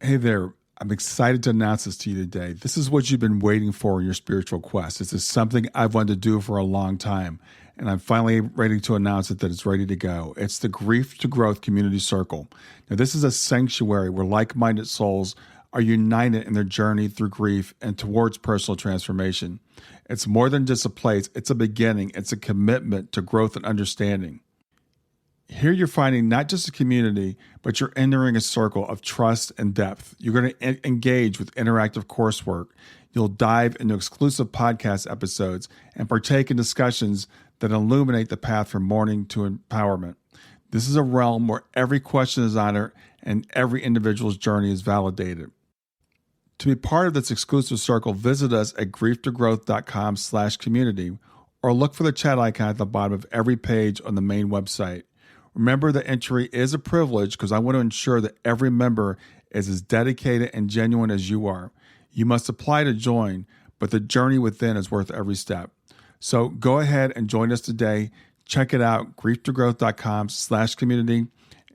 Hey there. I'm excited to announce this to you today. This is what you've been waiting for in your spiritual quest. This is something I've wanted to do for a long time, and I'm finally ready to announce it that it's ready to go. It's the Grief to Growth Community Circle. Now, this is a sanctuary where like-minded souls are united in their journey through grief and towards personal transformation. It's more than just a place. It's a beginning. It's a commitment to growth and understanding. Here you're finding not just a community, but you're entering a circle of trust and depth. You're going to engage with interactive coursework. You'll dive into exclusive podcast episodes and partake in discussions that illuminate the path from mourning to empowerment. This is a realm where every question is honored and every individual's journey is validated. To be part of this exclusive circle, visit us at grieftogrowth.com/community or look for the chat icon at the bottom of every page on the main website. Remember that entry is a privilege because I want to ensure that every member is as dedicated and genuine as you are. You must apply to join, but the journey within is worth every step. So go ahead and join us today. Check it out, grieftogrowth.com/community,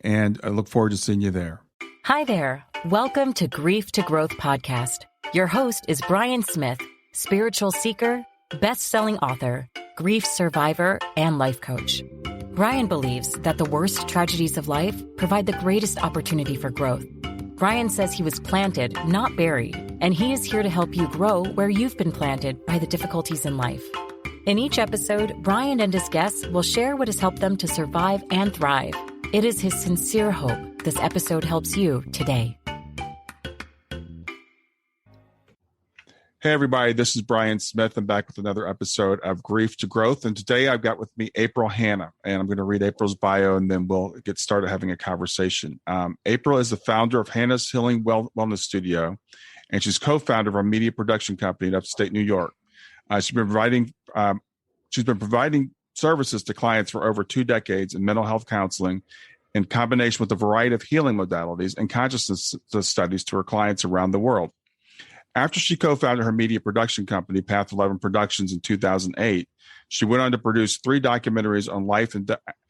and I look forward to seeing you there. Hi there. Welcome to Grief to Growth Podcast. Your host is Brian Smith, spiritual seeker, best-selling author, grief survivor, and life coach. Brian believes that the worst tragedies of life provide the greatest opportunity for growth. Brian says he was planted, not buried, and he is here to help you grow where you've been planted by the difficulties in life. In each episode, Brian and his guests will share what has helped them to survive and thrive. It is his sincere hope this episode helps you today. Hey, everybody, this is Brian Smith. I'm back with another episode of Grief to Growth. And today I've got with me April Hanna, and I'm going to read April's bio and then we'll get started having a conversation. April is the founder of Hanna's Healing Wellness Studio, and she's co-founder of our media production company in upstate New York. She's been providing services to clients for over 2 decades in mental health counseling in combination with a variety of healing modalities and consciousness studies to her clients around the world. After she co-founded her media production company, Path 11 Productions, in 2008, she went on to produce 3 documentaries on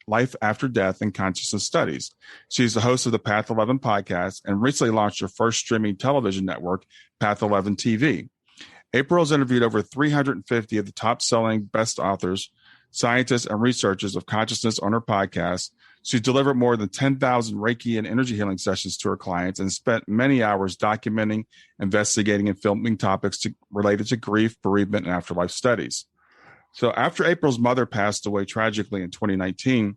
life after death and consciousness studies. She's the host of the Path 11 podcast and recently launched her first streaming television network, Path 11 TV. April has interviewed over 350 of the top-selling best authors, scientists, and researchers of consciousness on her podcast. She's delivered more than 10,000 Reiki and energy healing sessions to her clients and spent many hours documenting, investigating, and filming topics related to grief, bereavement, and afterlife studies. So after April's mother passed away tragically in 2019,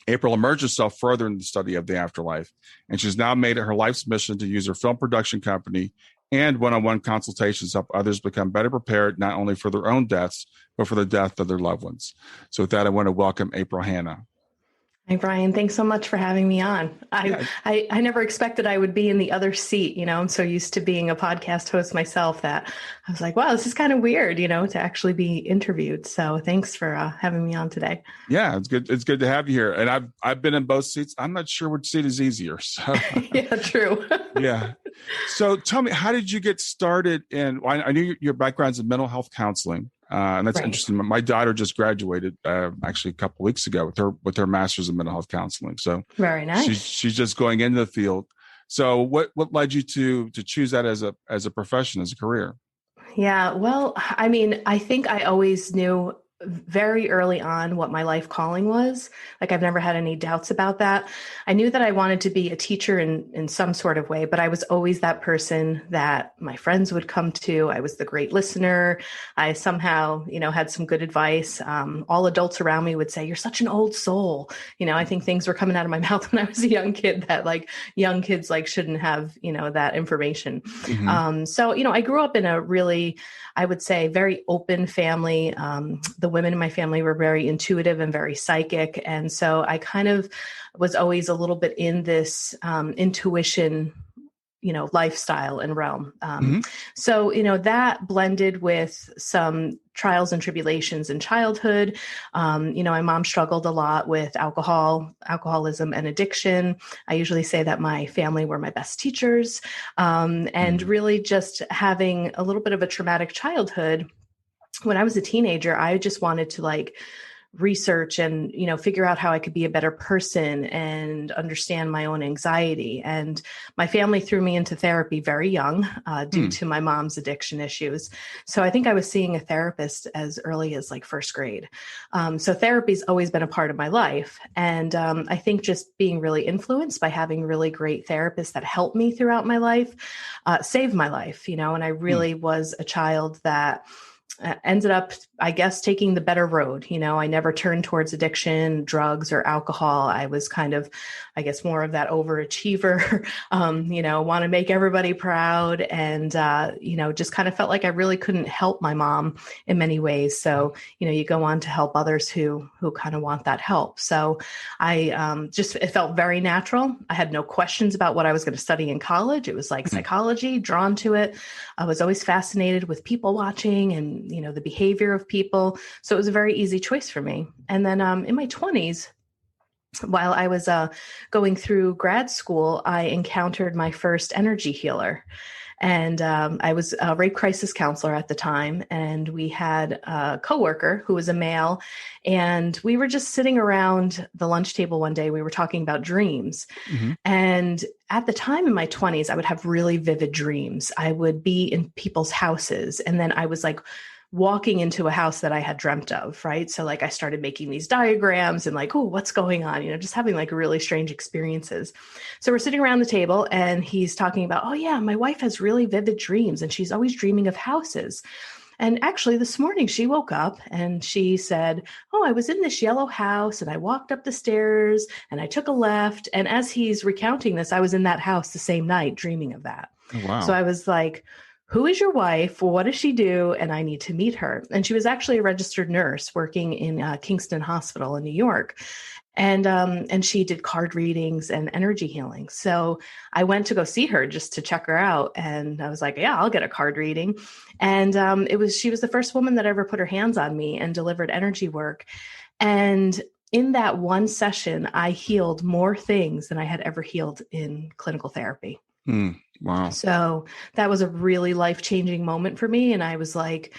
April immersed herself further in the study of the afterlife, and she's now made it her life's mission to use her film production company and one-on-one consultations to help others become better prepared not only for their own deaths, but for the death of their loved ones. So with that, I want to welcome April Hanna. Hi, Brian. Thanks so much for having me on. I never expected I would be in the other seat. I'm so used to being a podcast host myself that I was like, wow, this is kind of weird, to actually be interviewed. So thanks for having me on today. Yeah, it's good. It's good to have you here. And I've been in both seats. I'm not sure which seat is easier. So yeah, true. Yeah. So tell me, how did you get started in, I knew your background's in mental health counseling. And that's right. Interesting. My daughter just graduated actually a couple of weeks ago with her master's in mental health counseling. So very nice. She's just going into the field. So what led you to choose that as a profession, as a career? Yeah, well, I think I always knew very early on what my life calling was. Like, I've never had any doubts about that. I knew that I wanted to be a teacher in some sort of way, but I was always that person that my friends would come to. I was the great listener. I somehow, had some good advice. All adults around me would say, "You're such an old soul." I think things were coming out of my mouth when I was a young kid that young kids shouldn't have, that information. Mm-hmm. So, I grew up in a really, I would say, very open family. The women in my family were very intuitive and very psychic. And so I kind of was always a little bit in this intuition, lifestyle and realm. So, that blended with some trials and tribulations in childhood. My mom struggled a lot with alcoholism and addiction. I usually say that my family were my best teachers, and really just having a little bit of a traumatic childhood. When I was a teenager, I just wanted to research and, figure out how I could be a better person and understand my own anxiety. And my family threw me into therapy very young due to my mom's addiction issues. So I think I was seeing a therapist as early as like first grade. So therapy's always been a part of my life. And I think just being really influenced by having really great therapists that helped me throughout my life saved my life, and I really was a child that ended up, I guess, taking the better road. I never turned towards addiction, drugs, or alcohol. I was kind of, I guess, more of that overachiever, want to make everybody proud. And, just kind of felt like I really couldn't help my mom in many ways. So, you go on to help others who kind of want that help. So I it felt very natural. I had no questions about what I was going to study in college. It was like psychology, drawn to it. I was always fascinated with people watching and, the behavior of people. So it was a very easy choice for me. And then in my 20s, while I was going through grad school, I encountered my first energy healer. And I was a rape crisis counselor at the time. And we had a coworker who was a male. And we were just sitting around the lunch table one day. We were talking about dreams. Mm-hmm. And at the time in my 20s, I would have really vivid dreams. I would be in people's houses. And then I was like, walking into a house that I had dreamt of, right? So like I started making these diagrams and like, oh, what's going on? Just having like really strange experiences. So we're sitting around the table and he's talking about, oh yeah, my wife has really vivid dreams and she's always dreaming of houses. And actually this morning she woke up and she said, oh, I was in this yellow house and I walked up the stairs and I took a left. And as he's recounting this, I was in that house the same night dreaming of that. Oh, wow. So I was like, who is your wife? What does she do? And I need to meet her. And she was actually a registered nurse working in Kingston Hospital in New York. And she did card readings and energy healing. So I went to go see her just to check her out. And I was like, yeah, I'll get a card reading. And she was the first woman that ever put her hands on me and delivered energy work. And in that one session, I healed more things than I had ever healed in clinical therapy. Wow. So that was a really life-changing moment for me. And I was like,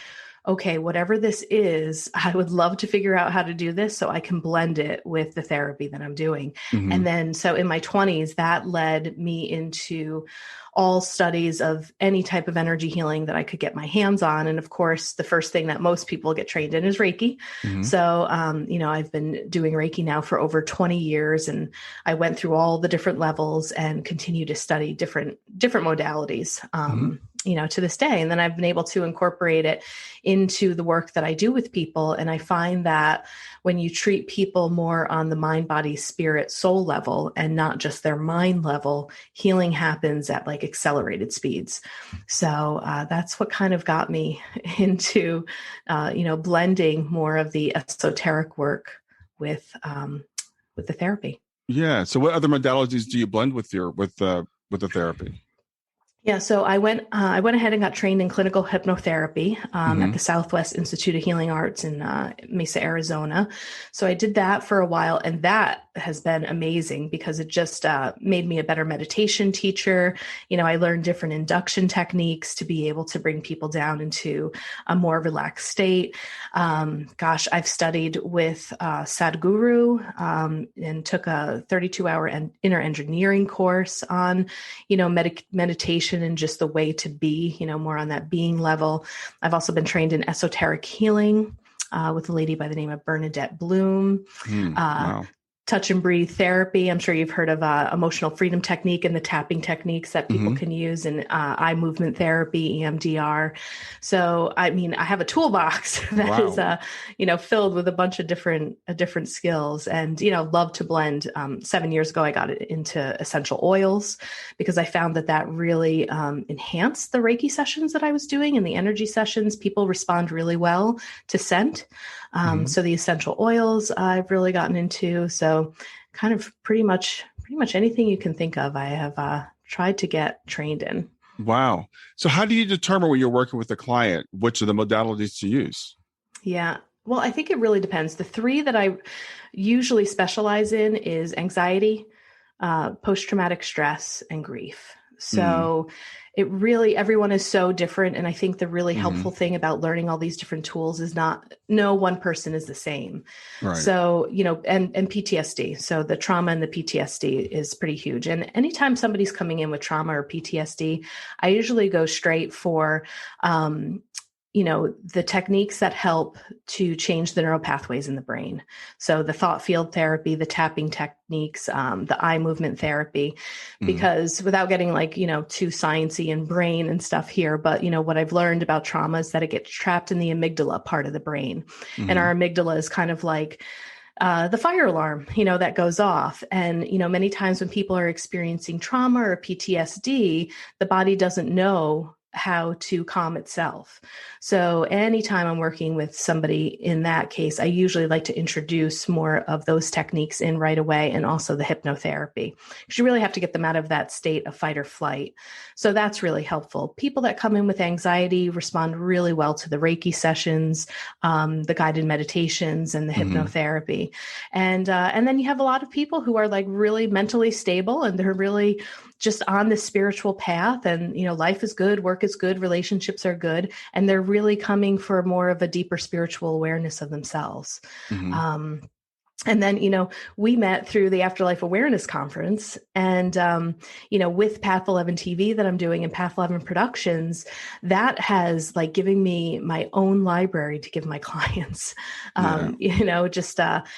okay, whatever this is, I would love to figure out how to do this so I can blend it with the therapy that I'm doing. Mm-hmm. And then, so in my 20s, that led me into all studies of any type of energy healing that I could get my hands on. And of course, the first thing that most people get trained in is Reiki. Mm-hmm. So, I've been doing Reiki now for over 20 years, and I went through all the different levels and continue to study different modalities. To this day. And then I've been able to incorporate it into the work that I do with people. And I find that when you treat people more on the mind, body, spirit, soul level, and not just their mind level, healing happens at like accelerated speeds. So that's what kind of got me into, blending more of the esoteric work with the therapy. Yeah. So what other modalities do you blend with the therapy? Yeah, so I went ahead and got trained in clinical hypnotherapy at the Southwest Institute of Healing Arts in Mesa, Arizona. So I did that for a while, and that has been amazing because it just made me a better meditation teacher. I learned different induction techniques to be able to bring people down into a more relaxed state. I've studied with Sadhguru and took a 32-hour inner engineering course on, meditation and just the way to be, more on that being level. I've also been trained in esoteric healing with a lady by the name of Bernadette Bloom. Wow. Touch and breathe therapy. I'm sure you've heard of emotional freedom technique and the tapping techniques that people can use, and eye movement therapy, EMDR. So, I have a toolbox that is, filled with a bunch of different skills, and, love to blend. 7 years ago, I got into essential oils because I found that really enhanced the Reiki sessions that I was doing, and the energy sessions. People respond really well to scent. So the essential oils I've really gotten into. So kind of pretty much anything you can think of, I have tried to get trained in. Wow. So how do you determine when you're working with a client, which are the modalities to use? Yeah. Well, I think it really depends. The three that I usually specialize in is anxiety, post-traumatic stress, and grief. So it really, everyone is so different. And I think the really helpful thing about learning all these different tools is no one person is the same. Right. So, and PTSD. So the trauma and the PTSD is pretty huge. And anytime somebody's coming in with trauma or PTSD, I usually go straight for, the techniques that help to change the neural pathways in the brain. So the thought field therapy, the tapping techniques, the eye movement therapy, because without getting too sciencey and brain and stuff here, but what I've learned about trauma is that it gets trapped in the amygdala part of the brain. And our amygdala is kind of like the fire alarm, that goes off. And, many times when people are experiencing trauma or PTSD, the body doesn't know how to calm itself. So anytime I'm working with somebody in that case, I usually like to introduce more of those techniques in right away, and also the hypnotherapy, because you really have to get them out of that state of fight or flight. So that's really helpful. People that come in with anxiety respond really well to the Reiki sessions, the guided meditations, and the hypnotherapy. And then you have a lot of people who are like really mentally stable, and they're really just on the spiritual path, and, life is good, work is good, relationships are good. And they're really coming for more of a deeper spiritual awareness of themselves. And then, we met through the Afterlife Awareness Conference, and, with Path 11 TV that I'm doing and Path 11 Productions, that has given me my own library to give my clients,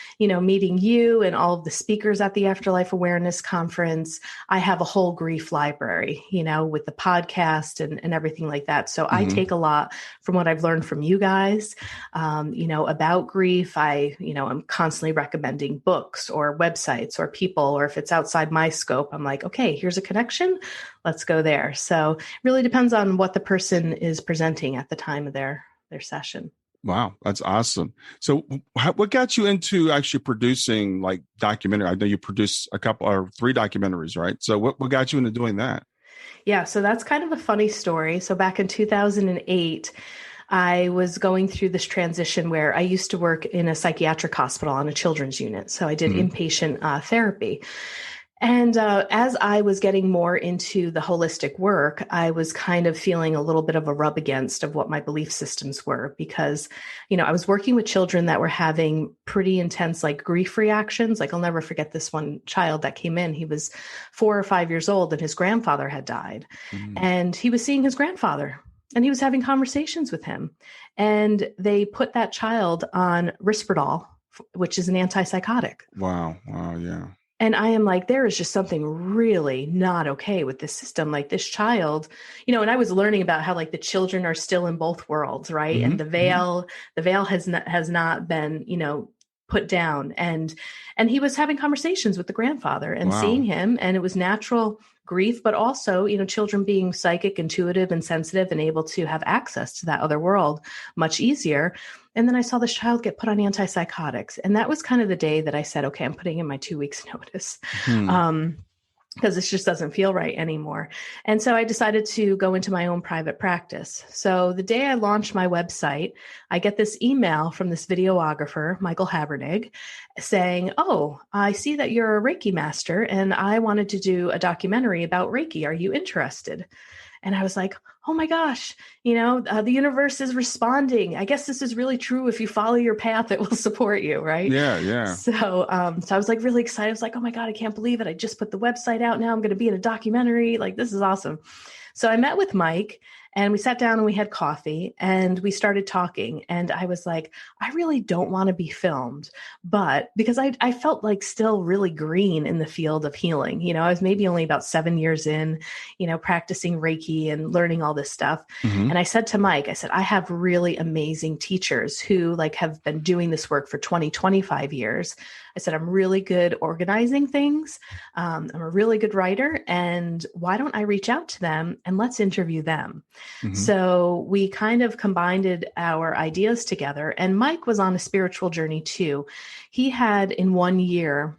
meeting you and all of the speakers at the Afterlife Awareness Conference. I have a whole grief library, with the podcast and everything like that. So I take a lot from what I've learned from you guys, about grief. I'm constantly recommending books or websites or people, or if it's outside my scope, I'm like, okay, here's a connection. Let's go there. So it really depends on what the person is presenting at the time of their session. Wow, that's awesome. So what got you into actually producing documentary? I know you produced a couple or 3 documentaries, right? So what got you into doing that? Yeah, so that's kind of a funny story. So back in 2008, I was going through this transition where I used to work in a psychiatric hospital on a children's unit. So I did inpatient therapy. And as I was getting more into the holistic work, I was kind of feeling a little bit of a rub against of what my belief systems were, because, I was working with children that were having pretty intense grief reactions. I'll never forget this one child that came in. He was 4 or 5 years old, and his grandfather had died. And he was seeing his grandfather, and he was having conversations with him. And they put that child on Risperdal, which is an antipsychotic. Wow, yeah. And I am like, there is just something really not okay with this system. This child, and I was learning about how the children are still in both worlds, right? And the veil has not been, put down. And he was having conversations with the grandfather and seeing him, and it was natural grief, but also, children being psychic, intuitive, and sensitive, and able to have access to that other world much easier. And then I saw this child get put on antipsychotics. And that was kind of the day that I said, okay, I'm putting in my 2 weeks notice. Because this just doesn't feel right anymore. And so I decided to go into my own private practice. So the day I launched my website, I get this email from this videographer, Michael Habernig, saying, oh, I see that you're a Reiki master, and I wanted to do a documentary about Reiki. Are you interested? And I was like, oh my gosh, the universe is responding. I guess this is really true. If you follow your path, it will support you, right? Yeah. So I was really excited. I was like, oh my God, I can't believe it. I just put the website out. Now I'm going to be in a documentary. This is awesome. So I met with Mike, and we sat down and we had coffee, and we started talking. And I was like, I really don't want to be filmed, but because I felt still really green in the field of healing. I was maybe only about 7 years in, practicing Reiki and learning all this stuff. And I said to Mike, I have really amazing teachers who have been doing this work for 20, 25 years. I said, I'm really good organizing things. I'm a really good writer. And why don't I reach out to them and let's interview them? So we kind of combined our ideas together. And Mike was on a spiritual journey too. He had in 1 year,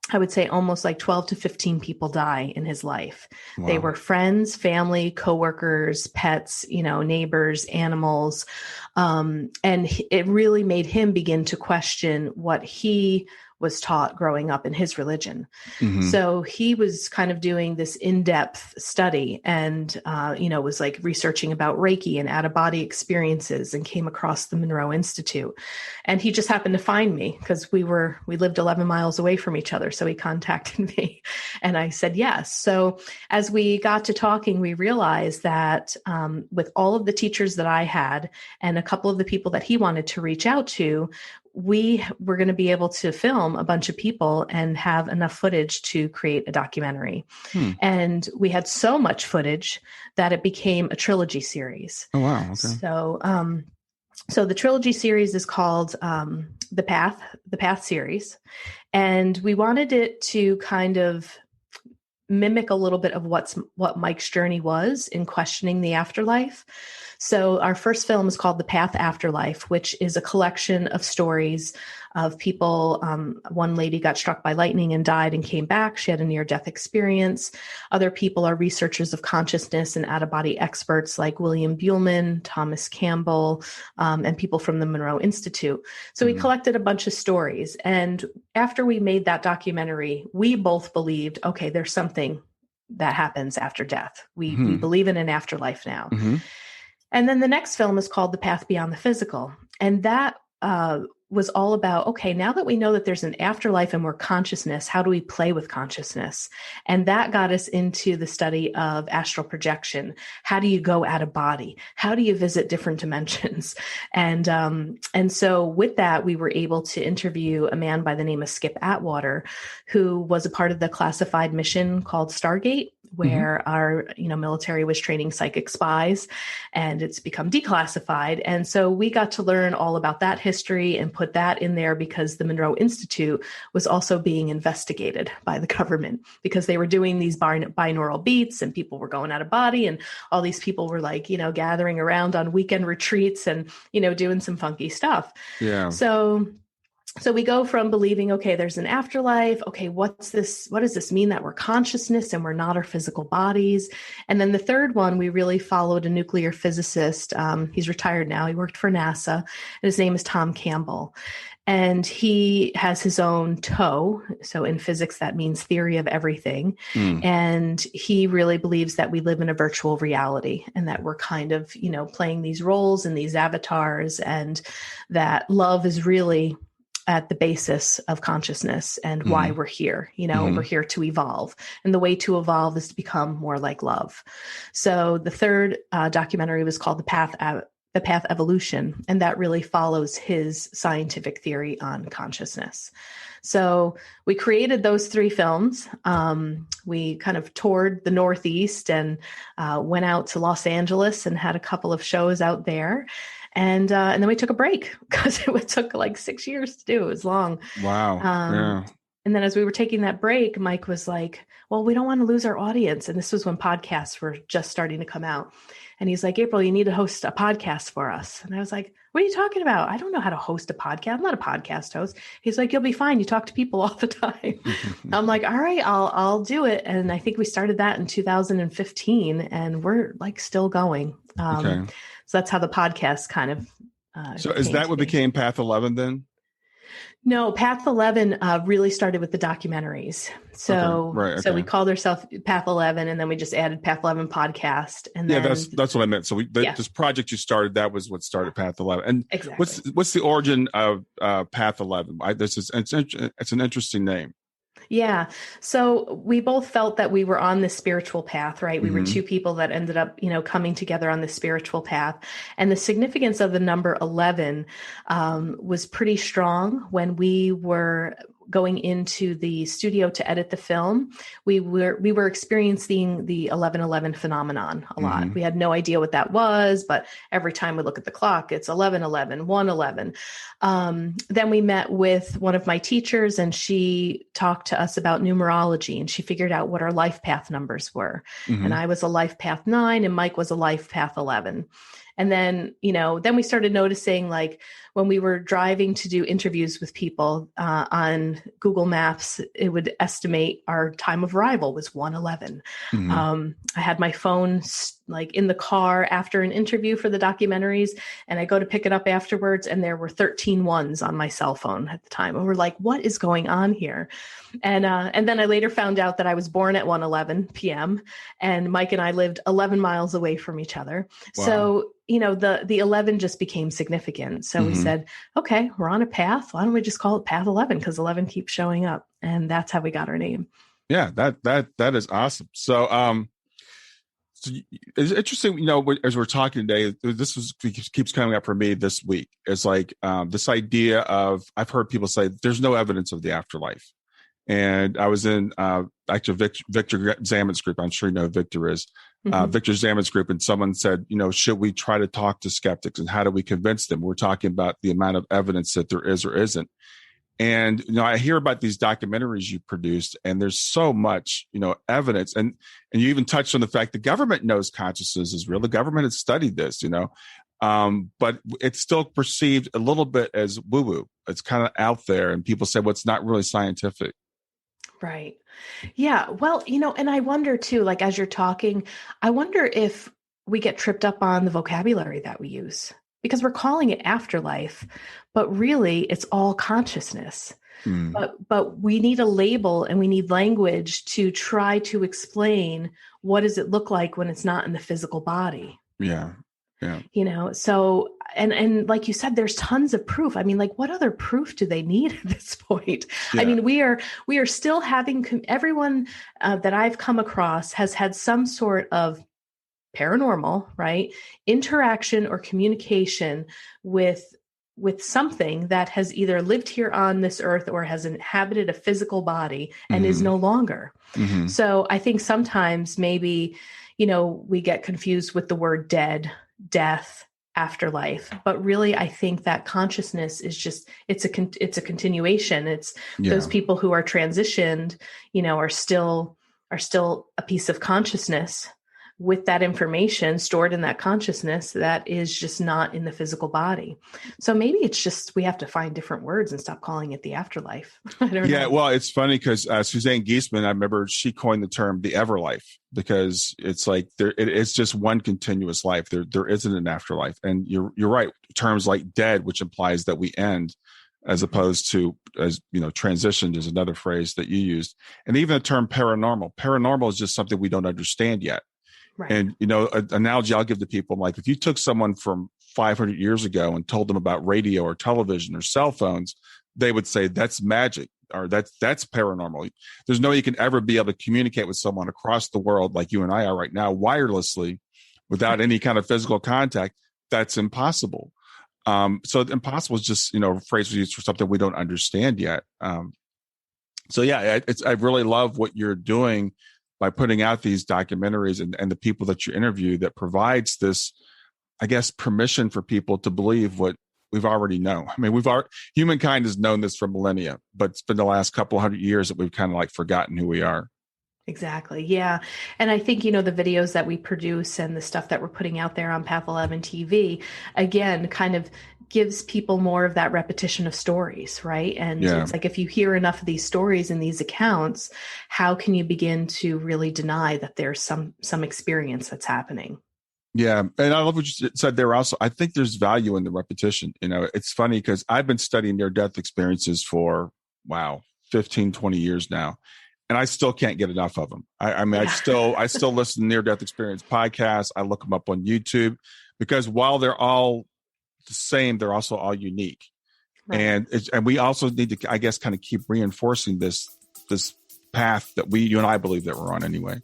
I would say almost 12 to 15 people die in his life. Wow. They were friends, family, coworkers, pets, neighbors, animals. And it really made him begin to question what he was taught growing up in his religion. Mm-hmm. So he was kind of doing this in-depth study and, was like researching about Reiki and out-of-body experiences and came across the Monroe Institute. And he just happened to find me because we lived 11 miles away from each other. So he contacted me and I said yes. So as we got to talking, we realized that with all of the teachers that I had and a couple of the people that he wanted to reach out to, we were going to be able to film a bunch of people and have enough footage to create a documentary. And we had so much footage that it became a trilogy series. Oh, wow. Okay. So the trilogy series is called the Path series. And we wanted it to kind of mimic a little bit of what Mike's journey was in questioning the afterlife. So our first film is called The Path Afterlife, which is a collection of stories of people. One lady got struck by lightning and died and came back. She had a near-death experience. Other people are researchers of consciousness and out-of-body experts like William Buhlman, Thomas Campbell, and people from the Monroe Institute. So we collected a bunch of stories. And after we made that documentary, we both believed, okay, there's something that happens after death. We believe in an afterlife now. And then the next film is called The Path Beyond the Physical. And that was all about, okay, now that we know that there's an afterlife and we're consciousness, how do we play with consciousness? And that got us into the study of astral projection. How do you go out of body? How do you visit different dimensions? And so with that, we were able to interview a man by the name of Skip Atwater, who was a part of the classified mission called Stargate, where our military was training psychic spies, and it's become declassified. And so we got to learn all about that history and put that in there because the Monroe Institute was also being investigated by the government because they were doing these binaural beats and people were going out of body, and all these people were like, gathering around on weekend retreats and, doing some funky stuff. Yeah. So we go from believing, okay, there's an afterlife. Okay, what does this mean that we're consciousness and we're not our physical bodies? And then the third one, we really followed a nuclear physicist. He's retired now. He worked for NASA, and his name is Tom Campbell. And he has his own TOE. So in physics, that means theory of everything. And he really believes that we live in a virtual reality and that we're kind of, playing these roles and these avatars, and that love is really at the basis of consciousness and why we're here. We're here to evolve. And the way to evolve is to become more like love. So the third documentary was called The Path Evolution. And that really follows his scientific theory on consciousness. So we created those three films. We kind of toured the Northeast and went out to Los Angeles and had a couple of shows out there. And then we took a break because it took like 6 years to do. It was long. Wow. Yeah. And then as we were taking that break, Mike was like, well, we don't want to lose our audience. And this was when podcasts were just starting to come out. And he's like, April, you need to host a podcast for us. And I was like, what are you talking about? I don't know how to host a podcast. I'm not a podcast host. He's like, you'll be fine. You talk to people all the time. I'm like, all right, I'll do it. And I think we started that in 2015 and we're like still going. Okay. So that's how the podcast kind of. So is that what became Path 11 then? No, Path 11 really started with the documentaries. So, So we called ourselves Path 11, and then we just added Path 11 podcast. And then, that's what I meant. So this project you started, that was what started Path 11. And exactly. What's the origin of Path 11? It's an interesting name. Yeah. So we both felt that we were on this spiritual path, right? We were two people that ended up, coming together on this spiritual path. And the significance of the number 11 was pretty strong when we were going into the studio to edit the film. We were experiencing the 11:11 phenomenon a lot. We had no idea what that was, but every time we look at the clock, it's 11:11, 1:11. Then we met with one of my teachers, and she talked to us about numerology, and she figured out what our life path numbers were. And I was a life path 9, and Mike was a life path 11. And then, then we started noticing, like, when we were driving to do interviews with people on Google Maps, it would estimate our time of arrival was 1:11. I had my phone like in the car after an interview for the documentaries, and I go to pick it up afterwards, and there were 13 ones on my cell phone at the time. And we're like, what is going on here? And then I later found out that I was born at 1:11 p.m. and Mike and I lived 11 miles away from each other. Wow. So, the 11 just became significant. So we said, okay, we're on a path. Why don't we just call it Path 11? Because 11 keeps showing up. And that's how we got our name. Yeah, that is awesome. So, so it's interesting, as we're talking today, keeps coming up for me this week. It's like this idea of, I've heard people say there's no evidence of the afterlife. And I was in actually Victor Zament's group. I'm sure you know who Victor is. Victor Zament's group, and someone said, should we try to talk to skeptics, and how do we convince them? We're talking about the amount of evidence that there is or isn't. And, I hear about these documentaries you produced, and there's so much, evidence. And you even touched on the fact the government knows consciousness is real. The government has studied this, but it's still perceived a little bit as woo-woo. It's kind of out there, and people say, well, it's not really scientific. Right. Yeah. Well, and I wonder too, like, as you're talking, I wonder if we get tripped up on the vocabulary that we use, because we're calling it afterlife, but really it's all consciousness. But we need a label, and we need language to try to explain what does it look like when it's not in the physical body. Yeah. Yeah. So, and like you said, there's tons of proof. I mean, like, what other proof do they need at this point? Yeah. I mean, we are still having, everyone that I've come across has had some sort of paranormal, right, interaction or communication with something that has either lived here on this earth or has inhabited a physical body and is no longer. So I think sometimes maybe, we get confused with the word dead, death, afterlife, but really I think that consciousness is just, it's a continuation. It's those people who are transitioned, are still a piece of consciousness with that information stored in that consciousness that is just not in the physical body. So maybe it's just, we have to find different words and stop calling it the afterlife. I don't know. Well, it's funny because Suzanne Giesemann, I remember she coined the term the everlife, because it's like it's just one continuous life. There isn't an afterlife. And you're right. Terms like dead, which implies that we end, as opposed to, as transitioned is another phrase that you used. And even the term paranormal is just something we don't understand yet. Right. And, an analogy I'll give to people, like, if you took someone from 500 years ago and told them about radio or television or cell phones, they would say that's magic, or that's paranormal. There's no way you can ever be able to communicate with someone across the world like you and I are right now, wirelessly, without any kind of physical contact. That's impossible. So impossible is just, a phrase we use for something we don't understand yet. So yeah, I really love what you're doing by putting out these documentaries and the people that you interview, that provides this, I guess, permission for people to believe what we've already known. I mean, humankind has known this for millennia, but it's been the last couple 100 years that we've kind of like forgotten who we are. Exactly. Yeah. And I think, the videos that we produce and the stuff that we're putting out there on Path 11 TV, again, kind of gives people more of that repetition of stories, right? And it's like, if you hear enough of these stories in these accounts, how can you begin to really deny that there's some experience that's happening? Yeah. And I love what you said there also. I think there's value in the repetition. It's funny because I've been studying near-death experiences for, 15, 20 years now. And I still can't get enough of them. I still listen to near-death experience podcasts. I look them up on YouTube, because while they're all the same, they're also all unique. Right. And we also need to, I guess, kind of keep reinforcing this path that you and I believe that we're on anyway.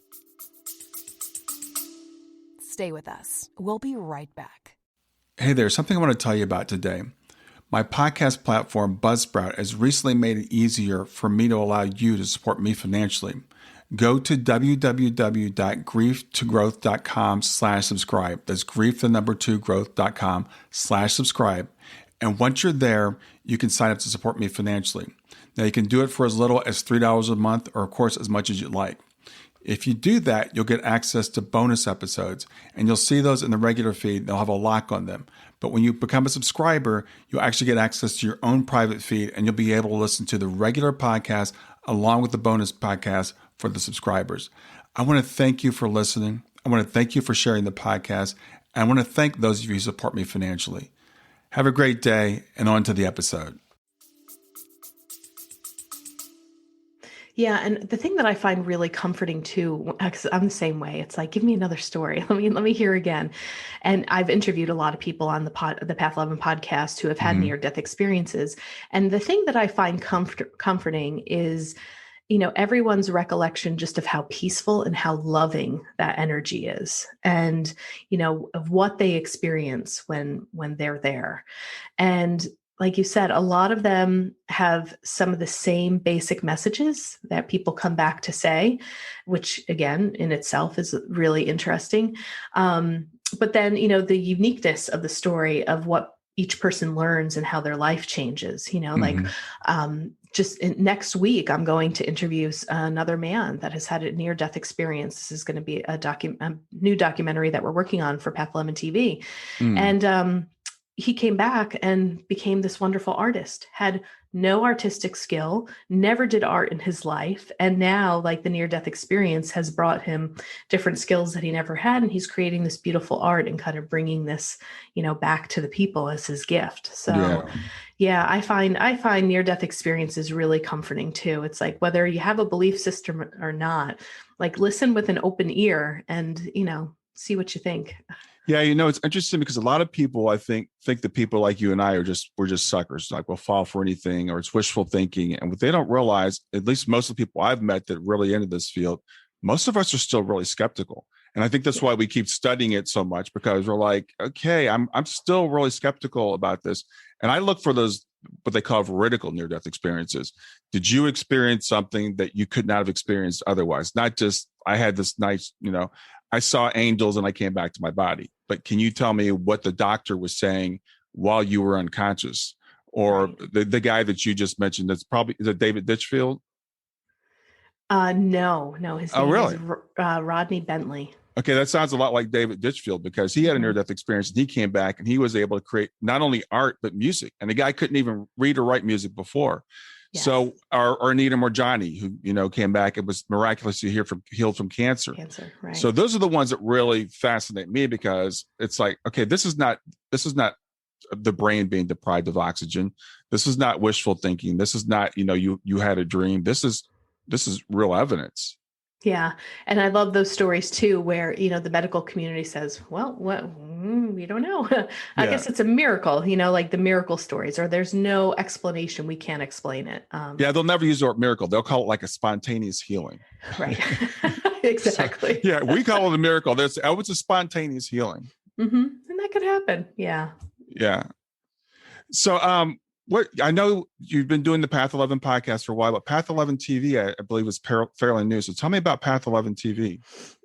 Stay with us. We'll be right back. Hey there, something I want to tell you about today. My podcast platform, Buzzsprout, has recently made it easier for me to allow you to support me financially. Go to www.grieftogrowth.com/subscribe. That's grief, the number 2, growth.com/subscribe. And once you're there, you can sign up to support me financially. Now, you can do it for as little as $3 a month, or of course, as much as you'd like. If you do that, you'll get access to bonus episodes, and you'll see those in the regular feed. They'll have a lock on them. But when you become a subscriber, you'll actually get access to your own private feed, and you'll be able to listen to the regular podcast along with the bonus podcast for the subscribers. I want to thank you for listening. I want to thank you for sharing the podcast. And I want to thank those of you who support me financially. Have a great day, and on to the episode. Yeah. And the thing that I find really comforting too, because I'm the same way, it's like, give me another story. Let me hear again. And I've interviewed a lot of people on the Path 11 podcast who have had near-death experiences. And the thing that I find comforting is, everyone's recollection just of how peaceful and how loving that energy is, and, of what they experience when they're there. And like you said, a lot of them have some of the same basic messages that people come back to say, which again, in itself is really interesting. But then, the uniqueness of the story of what each person learns and how their life changes, next week, I'm going to interview another man that has had a near-death experience. This is going to be a new documentary that we're working on for Path 11 TV. And, he came back and became this wonderful artist, had no artistic skill, never did art in his life. And now, like, the near-death experience has brought him different skills that he never had. And he's creating this beautiful art and kind of bringing this, back to the people as his gift. So yeah, I find near-death experiences really comforting too. It's like, whether you have a belief system or not, like, listen with an open ear and, see what you think. Yeah, it's interesting because a lot of people, I think that people like you and I we're just suckers. Like, we'll fall for anything, or it's wishful thinking. And what they don't realize, at least most of the people I've met that really into this field, most of us are still really skeptical. And I think that's why we keep studying it so much, because we're like, okay, I'm still really skeptical about this. And I look for those, what they call veridical near-death experiences. Did you experience something that you could not have experienced otherwise? Not just, I had this nice, I saw angels and I came back to my body. But can you tell me what the doctor was saying while you were unconscious? Or the guy that you just mentioned, is it David Ditchfield? No, his name is Rodney Bentley. Okay, that sounds a lot like David Ditchfield, because he had a near-death experience and he came back and he was able to create not only art, but music. And the guy couldn't even read or write music before. Yes. So our Anita Morjani, who, came back and was miraculously healed from cancer. Right. So those are the ones that really fascinate me, because it's like, okay, this is not the brain being deprived of oxygen. This is not wishful thinking. This is not, you had a dream. This is real evidence. Yeah. And I love those stories too, where, the medical community says, well, we don't know. I guess it's a miracle, like the miracle stories, or there's no explanation. We can't explain it. They'll never use the word miracle. They'll call it like a spontaneous healing. Right. Exactly. So, we call it a miracle. It's a spontaneous healing. Mm-hmm. And that could happen. Yeah. Yeah. So, I know you've been doing the Path 11 podcast for a while, but Path 11 TV, I believe, was fairly new. So tell me about Path 11 TV.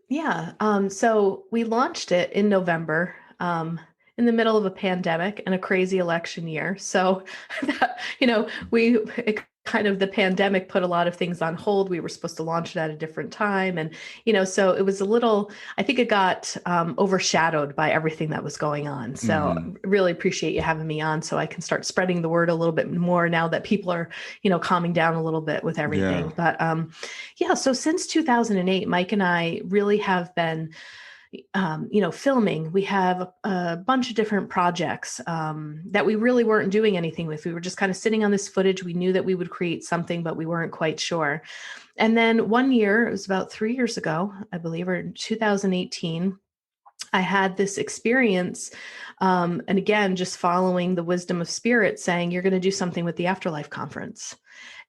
Yeah. So we launched it in November, in the middle of a pandemic and a crazy election year. So that, the pandemic put a lot of things on hold. We were supposed to launch it at a different time. And, so it was I think it got overshadowed by everything that was going on. So really appreciate you having me on, so I can start spreading the word a little bit more now that people are, calming down a little bit with everything. Yeah. But so since 2008, Mike and I really have been filming. We have a bunch of different projects that we really weren't doing anything with. We were just kind of sitting on this footage. We knew that we would create something, but we weren't quite sure. And then one year, it was about 3 years ago, I believe, or in 2018, I had this experience. And again, just following the wisdom of spirit, saying, you're going to do something with the Afterlife conference.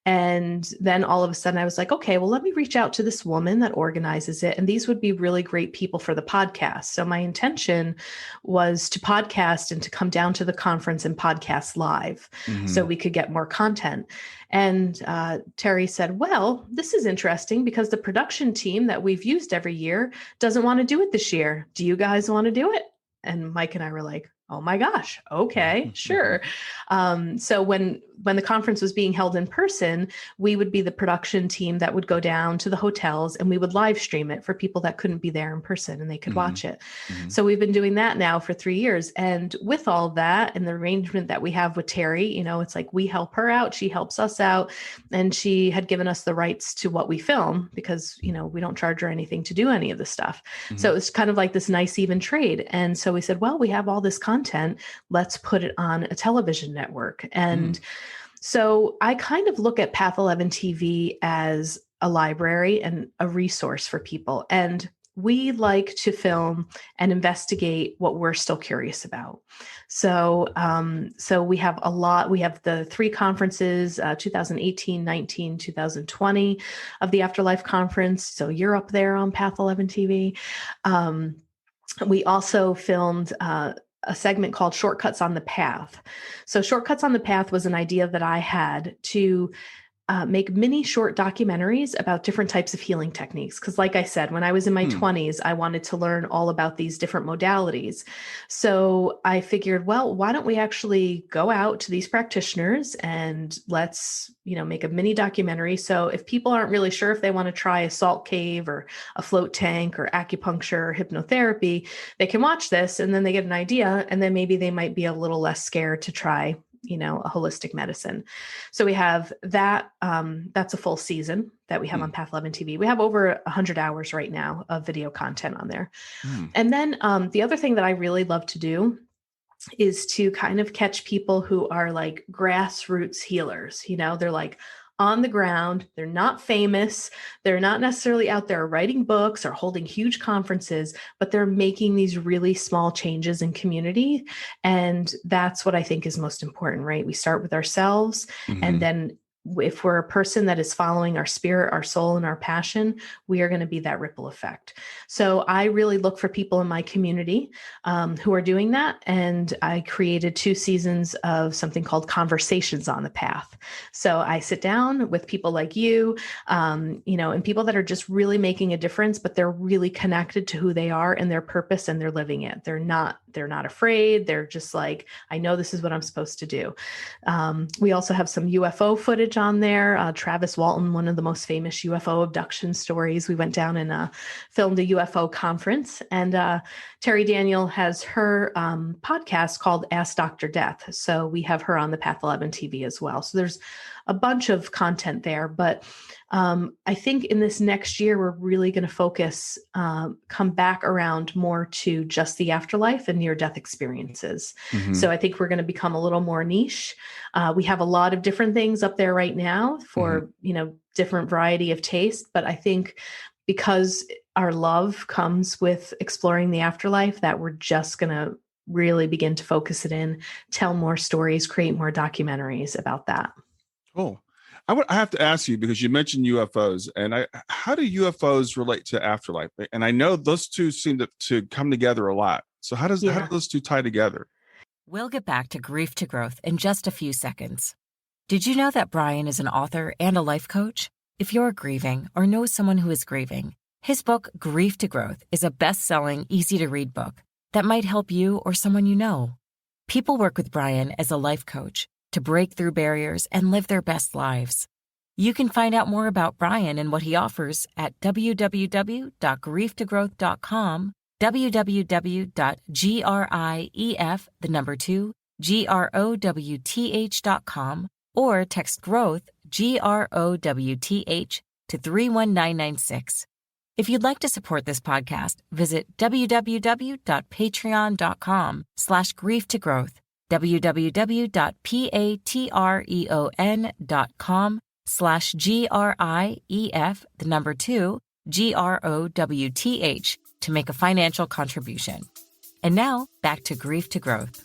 And then all of a sudden I was like, okay, well, let me reach out to this woman that organizes it. And these would be really great people for the podcast. So my intention was to podcast and to come down to the conference and podcast live so we could get more content. And Terry said, well, this is interesting because the production team that we've used every year doesn't want to do it this year. Do you guys want to do it? And Mike and I were like, Oh my gosh. Okay, sure. So when the conference was being held in person, we would be the production team that would go down to the hotels and we would live stream it for people that couldn't be there in person and they could watch it. So we've been doing that now for 3 years. And with all of that and the arrangement that we have with Terry, it's like we help her out, she helps us out. And she had given us the rights to what we film because, we don't charge her anything to do any of this stuff. So it's kind of like this nice even trade. And so we said, well, we have all this content, let's put it on a television network. And so I kind of look at Path 11 TV as a library and a resource for people. And we like to film and investigate what we're still curious about. So we have a lot. We have the 3 conferences, 2018, 19, 2020 of the Afterlife conference. So you're up there on Path 11 TV. We also filmed a segment called Shortcuts on the Path. So Shortcuts on the Path was an idea that I had to make mini short documentaries about different types of healing techniques. Because like I said, when I was in my 20s, I wanted to learn all about these different modalities. So I figured, well, why don't we actually go out to these practitioners and let's, make a mini documentary. So if people aren't really sure if they want to try a salt cave or a float tank or acupuncture or hypnotherapy, they can watch this and then they get an idea. And then maybe they might be a little less scared to try a holistic medicine. So we have that. That's a full season that we have on Path 11 TV. We have over 100 hours right now of video content on there. And then the other thing that I really love to do is to kind of catch people who are like grassroots healers. They're like on the ground. They're not famous. They're not necessarily out there writing books or holding huge conferences, but they're making these really small changes in community. And that's what I think is most important, right? We start with ourselves. And then if we're a person that is following our spirit, our soul, and our passion, we are going to be that ripple effect. So I really look for people in my community who are doing that. And I created 2 seasons of something called Conversations on the Path. So I sit down with people like you, and people that are just really making a difference, but they're really connected to who they are and their purpose, and they're living it. They're not afraid. They're just like, I know this is what I'm supposed to do. We also have some UFO footage on there. Travis Walton, one of the most famous UFO abduction stories. We went down and filmed a UFO conference. And Terry Daniel has her podcast called Ask Dr. Death. So we have her on the Path 11 TV as well. So there's a bunch of content there. But I think in this next year, we're really going to focus, come back around more to just the afterlife and near-death experiences. So I think we're going to become a little more niche. We have a lot of different things up there right now for, different variety of taste. But I think because our love comes with exploring the afterlife, that we're just going to really begin to focus it in, tell more stories, create more documentaries about that. Cool. I have to ask you, because you mentioned UFOs, and how do UFOs relate to afterlife? And I know those two seem to come together a lot. So how do those two tie together? We'll get back to Grief to Growth in just a few seconds. Did you know that Brian is an author and a life coach? If you're grieving or know someone who is grieving, his book, Grief to Growth, is a best-selling, easy-to-read book that might help you or someone you know. People work with Brian as a life coach to break through barriers and live their best lives. You can find out more about Brian and what he offers at www.grieftogrowth.com, www.growth.com, or text growth, GROWTH, to 31996. If you'd like to support this podcast, visit www.patreon.com/grieftogrowth, www.patreon.com/GRIEF, to make a financial contribution. And now, back to Grief to Growth.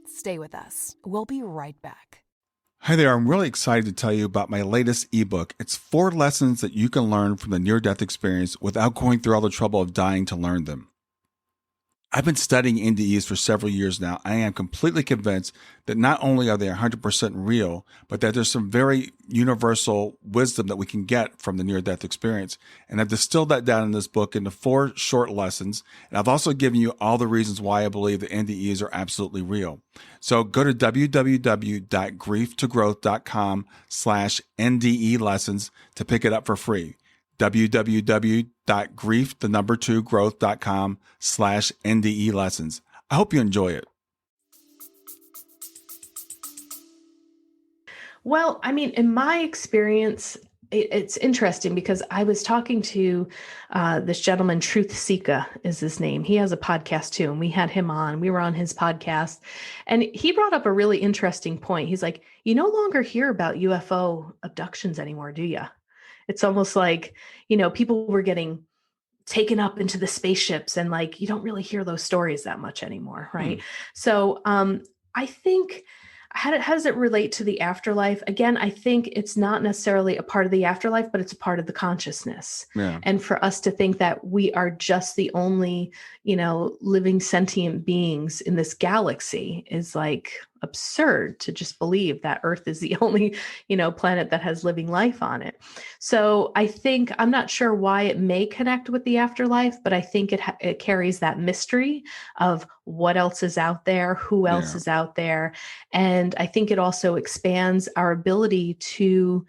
Stay with us. We'll be right back. Hi there. I'm really excited to tell you about my latest ebook. It's 4 lessons that you can learn from the near-death experience without going through all the trouble of dying to learn them. I've been studying NDEs for several years now. I am completely convinced that not only are they 100% real, but that there's some very universal wisdom that we can get from the near-death experience. And I've distilled that down in this book into 4 short lessons. And I've also given you all the reasons why I believe that NDEs are absolutely real. So go to www.grieftogrowth.com/NDE lessons to pick it up for free. www.growth.com/NDE lessons. I hope you enjoy it. Well, I mean, in my experience, it's interesting because I was talking to this gentleman, Truth Sika is his name. He has a podcast too, and we had him on. We were on his podcast, and he brought up a really interesting point. He's like, you no longer hear about UFO abductions anymore, do you? It's almost like, people were getting taken up into the spaceships, and like, you don't really hear those stories that much anymore. Right. So I think, how does it relate to the afterlife? Again, I think it's not necessarily a part of the afterlife, but it's a part of the consciousness. Yeah. And for us to think that we are just the only, living sentient beings in this galaxy is like absurd to just believe that Earth is the only, planet that has living life on it. So I think, I'm not sure why it may connect with the afterlife, but I think it carries that mystery of what else is out there, who else is out there. And I think it also expands our ability to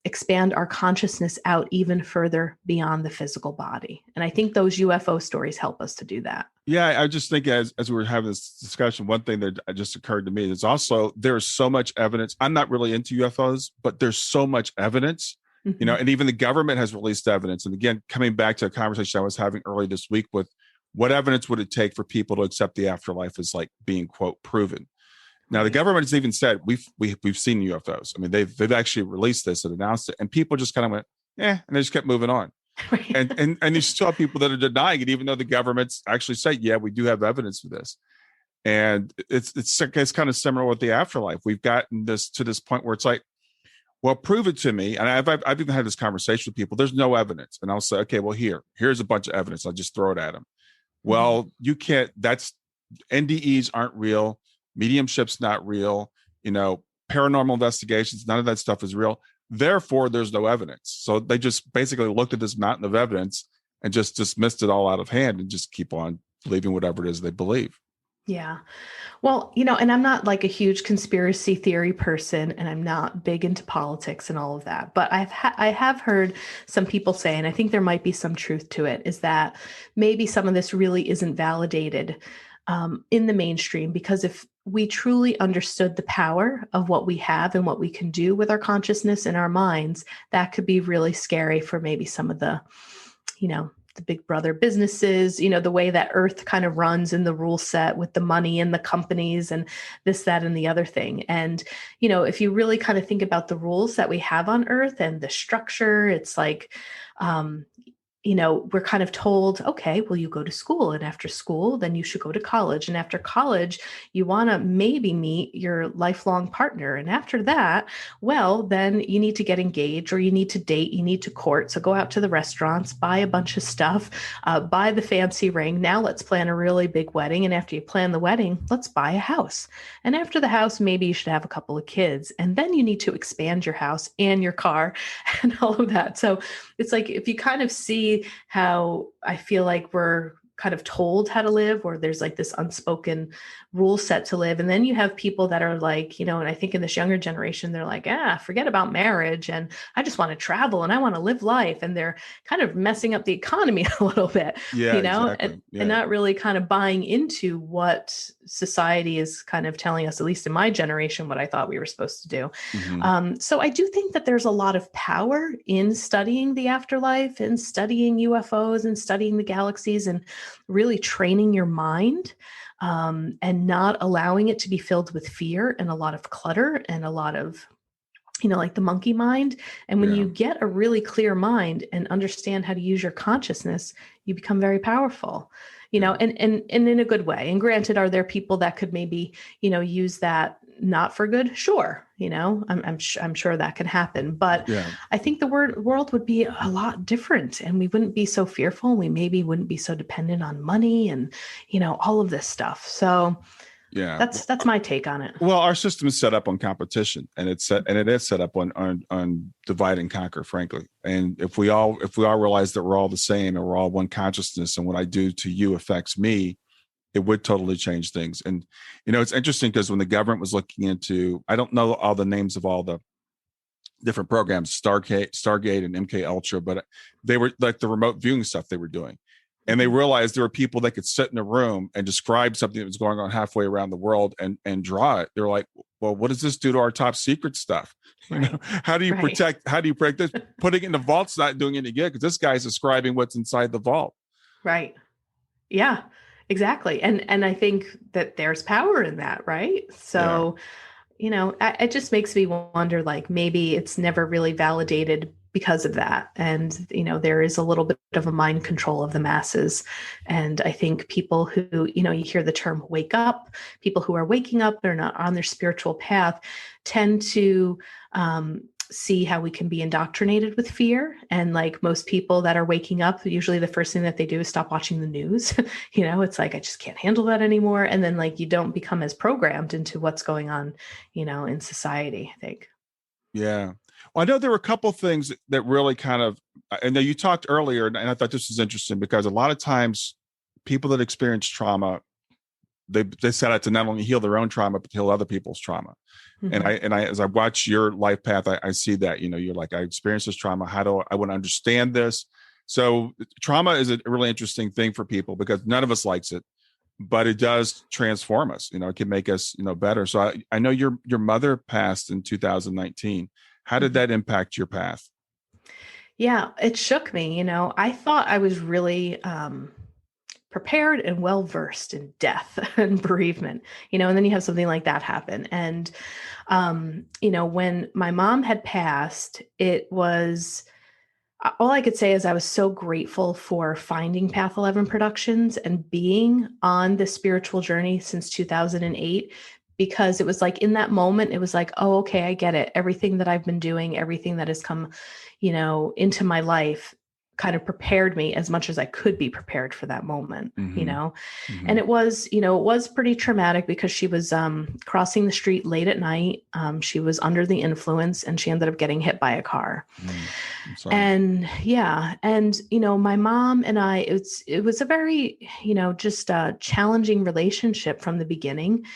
expand our consciousness out even further beyond the physical body. And I think those UFO stories help us to do that. Yeah, I just think as we were having this discussion, one thing that just occurred to me is also there's so much evidence. I'm not really into UFOs, but there's so much evidence, and even the government has released evidence. And again, coming back to a conversation I was having early this week with what evidence would it take for people to accept the afterlife as like being, quote, proven. Now, the government has even said we've seen UFOs. I mean, they've actually released this and announced it, and people just kind of went, and they just kept moving on. Right. And you still have people that are denying it, even though the government's actually saying, yeah, we do have evidence for this. And it's kind of similar with the afterlife. We've gotten this to this point where it's like, well, prove it to me. And I've even had this conversation with people. There's no evidence, and I'll say, okay, well, here's a bunch of evidence. I'll just throw it at them. Well, you can't. NDEs aren't real. Mediumship's not real, paranormal investigations, none of that stuff is real. Therefore, there's no evidence. So they just basically looked at this mountain of evidence and just dismissed it all out of hand and just keep on believing whatever it is they believe. Yeah. Well, and I'm not like a huge conspiracy theory person, and I'm not big into politics and all of that, but I have heard some people say, and I think there might be some truth to it, is that maybe some of this really isn't validated in the mainstream, because if we truly understood the power of what we have and what we can do with our consciousness and our minds, that could be really scary for maybe some of the, the big brother businesses, the way that Earth kind of runs in the rule set with the money and the companies and this, that, and the other thing. And, if you really kind of think about the rules that we have on Earth and the structure, it's like, we're kind of told, okay, well, you go to school, and after school, then you should go to college. And after college, you want to maybe meet your lifelong partner. And after that, well, then you need to get engaged, or you need to date, you need to court. So go out to the restaurants, buy a bunch of stuff, buy the fancy ring. Now let's plan a really big wedding. And after you plan the wedding, let's buy a house. And after the house, maybe you should have a couple of kids. And then you need to expand your house and your car and all of that. So it's like, if you kind of see how I feel like we're kind of told how to live, or there's like this unspoken rule set to live. And then you have people that are like, and I think in this younger generation, they're like, forget about marriage. And I just want to travel and I want to live life. And they're kind of messing up the economy a little bit, exactly. And not really kind of buying into what society is kind of telling us, at least in my generation, what I thought we were supposed to do. So I do think that there's a lot of power in studying the afterlife and studying UFOs and studying the galaxies and really training your mind, and not allowing it to be filled with fear and a lot of clutter and a lot of, like the monkey mind. And when you get a really clear mind and understand how to use your consciousness, you become very powerful, and in a good way. And granted, are there people that could maybe, use that not for good? Sure. I'm sure that can happen, but Yeah. I think the world would be a lot different, and we wouldn't be so fearful. We maybe wouldn't be so dependent on money and, all of this stuff. So Yeah. that's my take on it. Well, our system is set up on competition, and it is set up on divide and conquer, frankly. And if we all realize that we're all the same and we're all one consciousness, and what I do to you affects me, it would totally change things. And it's interesting because when the government was looking into, I don't know all the names of all the different programs, Stargate and MK Ultra, but they were like the remote viewing stuff they were doing. And they realized there were people that could sit in a room and describe something that was going on halfway around the world and draw it. They're like, well, what does this do to our top secret stuff? Right. How do you protect this? Putting it in the vault's not doing any good because this guy's describing what's inside the vault. Right. Yeah, exactly. And I think that there's power in that, right? So, it just makes me wonder, like, maybe it's never really validated because of that. And, there is a little bit of a mind control of the masses. And I think people who, you hear the term wake up, people who are waking up, they're not on their spiritual path, tend to see how we can be indoctrinated with fear. And like most people that are waking up, usually the first thing that they do is stop watching the news. It's like, I just can't handle that anymore. And then like, you don't become as programmed into what's going on, in society, I think. Yeah. Well, I know there were a couple of things that really kind of, I know you talked earlier, and I thought this was interesting because a lot of times people that experience trauma, they set out to not only heal their own trauma, but to heal other people's trauma. Mm-hmm. And I, as I watch your life path, I see that, you're like, I experienced this trauma. How do I want to understand this? So trauma is a really interesting thing for people because none of us likes it, but it does transform us. It can make us, better. So I know your mother passed in 2019. How did that impact your path? Yeah, it shook me. I thought I was really prepared and well-versed in death and bereavement, and then you have something like that happen. And, when my mom had passed, it was, all I could say is I was so grateful for finding Path 11 Productions and being on the spiritual journey since 2008, because it was like in that moment, it was like, oh, okay, I get it. Everything that I've been doing, everything that has come, into my life kind of prepared me as much as I could be prepared for that moment, Mm-hmm. And it was pretty traumatic because she was crossing the street late at night. She was under the influence and she ended up getting hit by a car. And yeah. And, my mom and I, it was a very, just a challenging relationship from the beginning.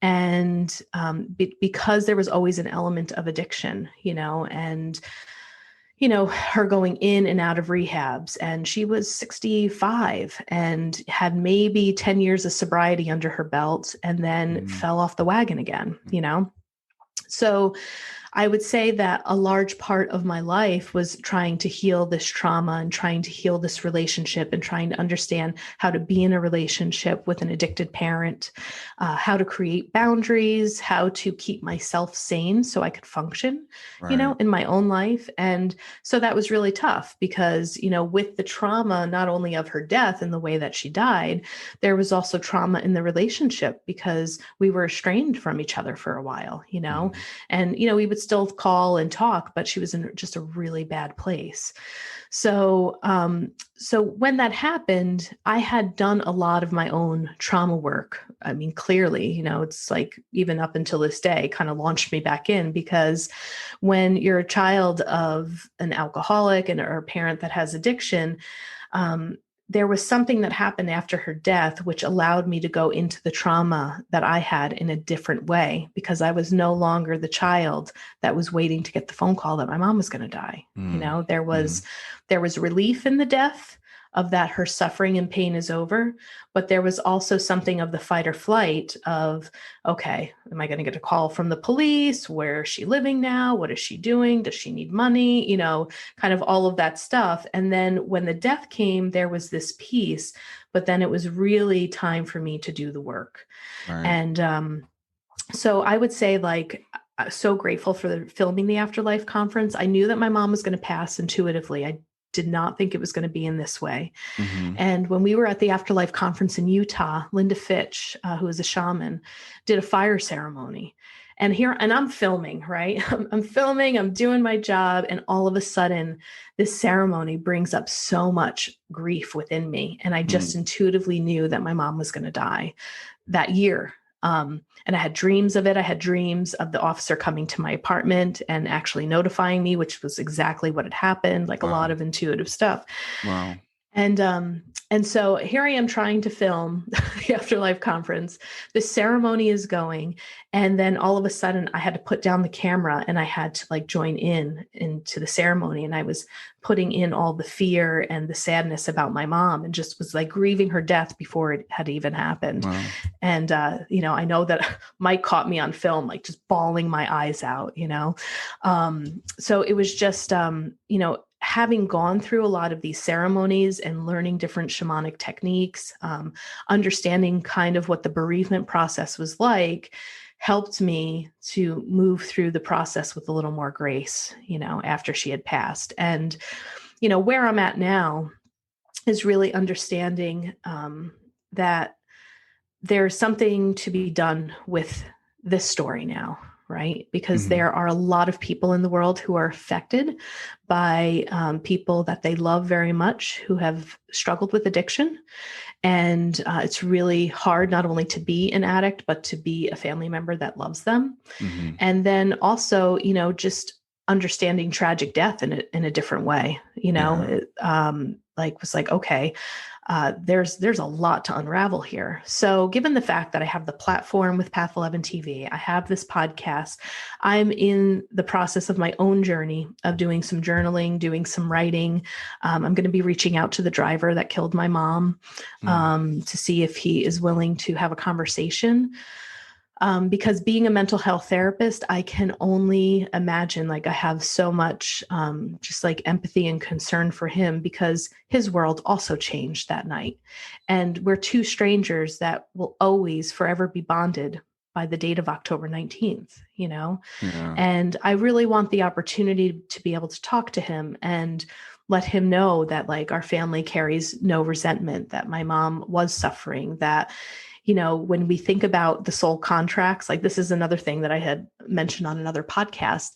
And because there was always an element of addiction, and her going in and out of rehabs, and she was 65 and had maybe 10 years of sobriety under her belt and then fell off the wagon again, So I would say that a large part of my life was trying to heal this trauma and trying to heal this relationship and trying to understand how to be in a relationship with an addicted parent, how to create boundaries, how to keep myself sane so I could function, in my own life. And so that was really tough because, with the trauma, not only of her death and the way that she died, there was also trauma in the relationship because we were estranged from each other for a while, and, we would still call and talk, but she was in just a really bad place. So, so when that happened, I had done a lot of my own trauma work. I mean, clearly, it's like even up until this day kind of launched me back in, because when you're a child of an alcoholic or a parent that has addiction, there was something that happened after her death, which allowed me to go into the trauma that I had in a different way, because I was no longer the child that was waiting to get the phone call that my mom was going to die. There was relief in the death of that her suffering and pain is over, but there was also something of the fight or flight of, okay, am I going to get a call from the police? Where is she living now? What is she doing? Does she need money? Kind of all of that stuff. And then when the death came, there was this peace, but then it was really time for me to do the work. Right. And so I would say, like, so grateful for filming the Afterlife conference. I knew that my mom was going to pass intuitively. I did not think it was going to be in this way. Mm-hmm. And when we were at the Afterlife conference in Utah, Linda Fitch, who is a shaman, did a fire ceremony. And I'm filming, right? I'm filming, I'm doing my job. And all of a sudden, this ceremony brings up so much grief within me. And I just intuitively knew that my mom was going to die that year. And I had dreams of it. I had dreams of the officer coming to my apartment and actually notifying me, which was exactly what had happened, like a lot of intuitive stuff. Wow. And so here I am trying to film the Afterlife conference. The ceremony is going. And then all of a sudden I had to put down the camera and I had to like join into the ceremony. And I was putting in all the fear and the sadness about my mom and just was like grieving her death before it had even happened. Wow. And, I know that Mike caught me on film, like just bawling my eyes out, so it was just, having gone through a lot of these ceremonies and learning different shamanic techniques, understanding kind of what the bereavement process was like, helped me to move through the process with a little more grace, after she had passed. And, where I'm at now is really understanding that there's something to be done with this story now, right? Because there are a lot of people in the world who are affected by people that they love very much who have struggled with addiction. And it's really hard not only to be an addict, but to be a family member that loves them. And then also, just understanding tragic death in a different way, okay, there's a lot to unravel here. So given the fact that I have the platform with Path 11 TV, I have this podcast, I'm in the process of my own journey of doing some journaling, doing some writing. I'm going to be reaching out to the driver that killed my mom to see if he is willing to have a conversation. Because being a mental health therapist, I can only imagine, like I have so much just like empathy and concern for him because his world also changed that night. And we're two strangers that will always forever be bonded by the date of October 19th, And I really want the opportunity to be able to talk to him and let him know that like our family carries no resentment, that my mom was suffering, that when we think about the soul contracts, like this is another thing that I had mentioned on another podcast.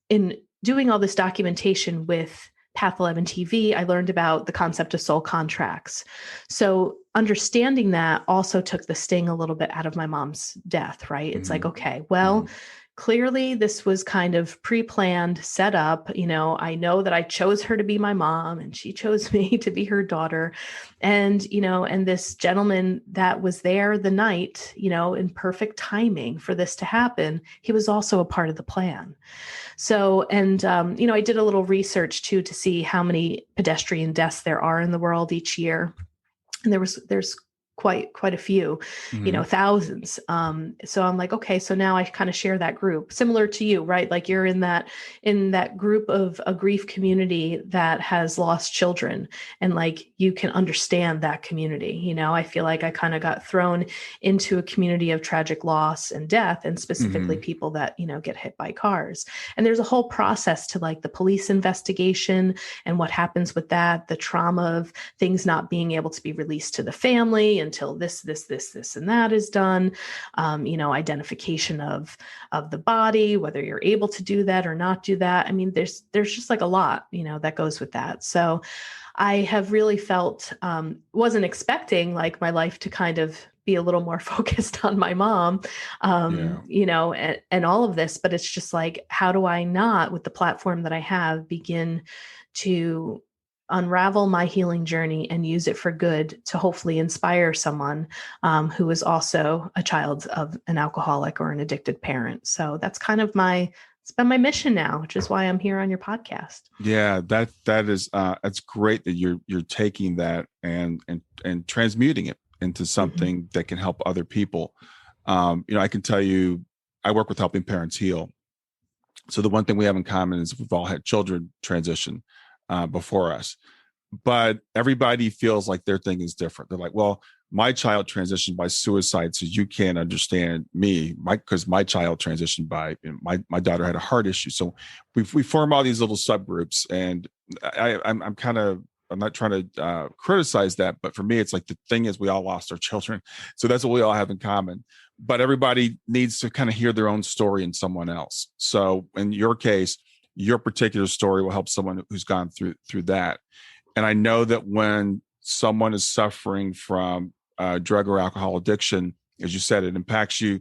In doing all this documentation with Path 11 TV, I learned about the concept of soul contracts. So understanding that also took the sting a little bit out of my mom's death, right? It's like, okay, well, clearly this was kind of pre-planned, set up. I know that I chose her to be my mom and she chose me to be her daughter. And, and this gentleman that was there the night, in perfect timing for this to happen, he was also a part of the plan. So, and, I did a little research too, to see how many pedestrian deaths there are in the world each year. And there's quite a few, thousands. So I'm like, okay, so now I kind of share that group similar to you, right? Like you're in that group of a grief community that has lost children, and like, you can understand that community. I feel like I kind of got thrown into a community of tragic loss and death, and specifically people that, get hit by cars. And there's a whole process to like the police investigation and what happens with that, the trauma of things not being able to be released to the family until this, and that is done. Identification of the body, whether you're able to do that or not do that. I mean, there's just like a lot, that goes with that. So I have really felt, wasn't expecting like my life to kind of be a little more focused on my mom, and all of this, but it's just like, how do I not, with the platform that I have, begin to unravel my healing journey and use it for good to hopefully inspire someone who is also a child of an alcoholic or an addicted parent. So that's kind of it's been my mission now, which is why I'm here on your podcast. Yeah, that is it's great that you're taking that and transmuting it into something that can help other people. I can tell you, I work with helping parents heal. So the one thing we have in common is we've all had children transition before us, but everybody feels like their thing is different. They're like, well, my child transitioned by suicide, so you can't understand me, because my child transitioned by, my daughter had a heart issue. So we form all these little subgroups, and I'm kind of I'm not trying to criticize that, but for me, it's like the thing is we all lost our children. So that's what we all have in common. But everybody needs to kind of hear their own story in someone else. So in your case, your particular story will help someone who's gone through that. And I know that when someone is suffering from drug or alcohol addiction, as you said, it impacts you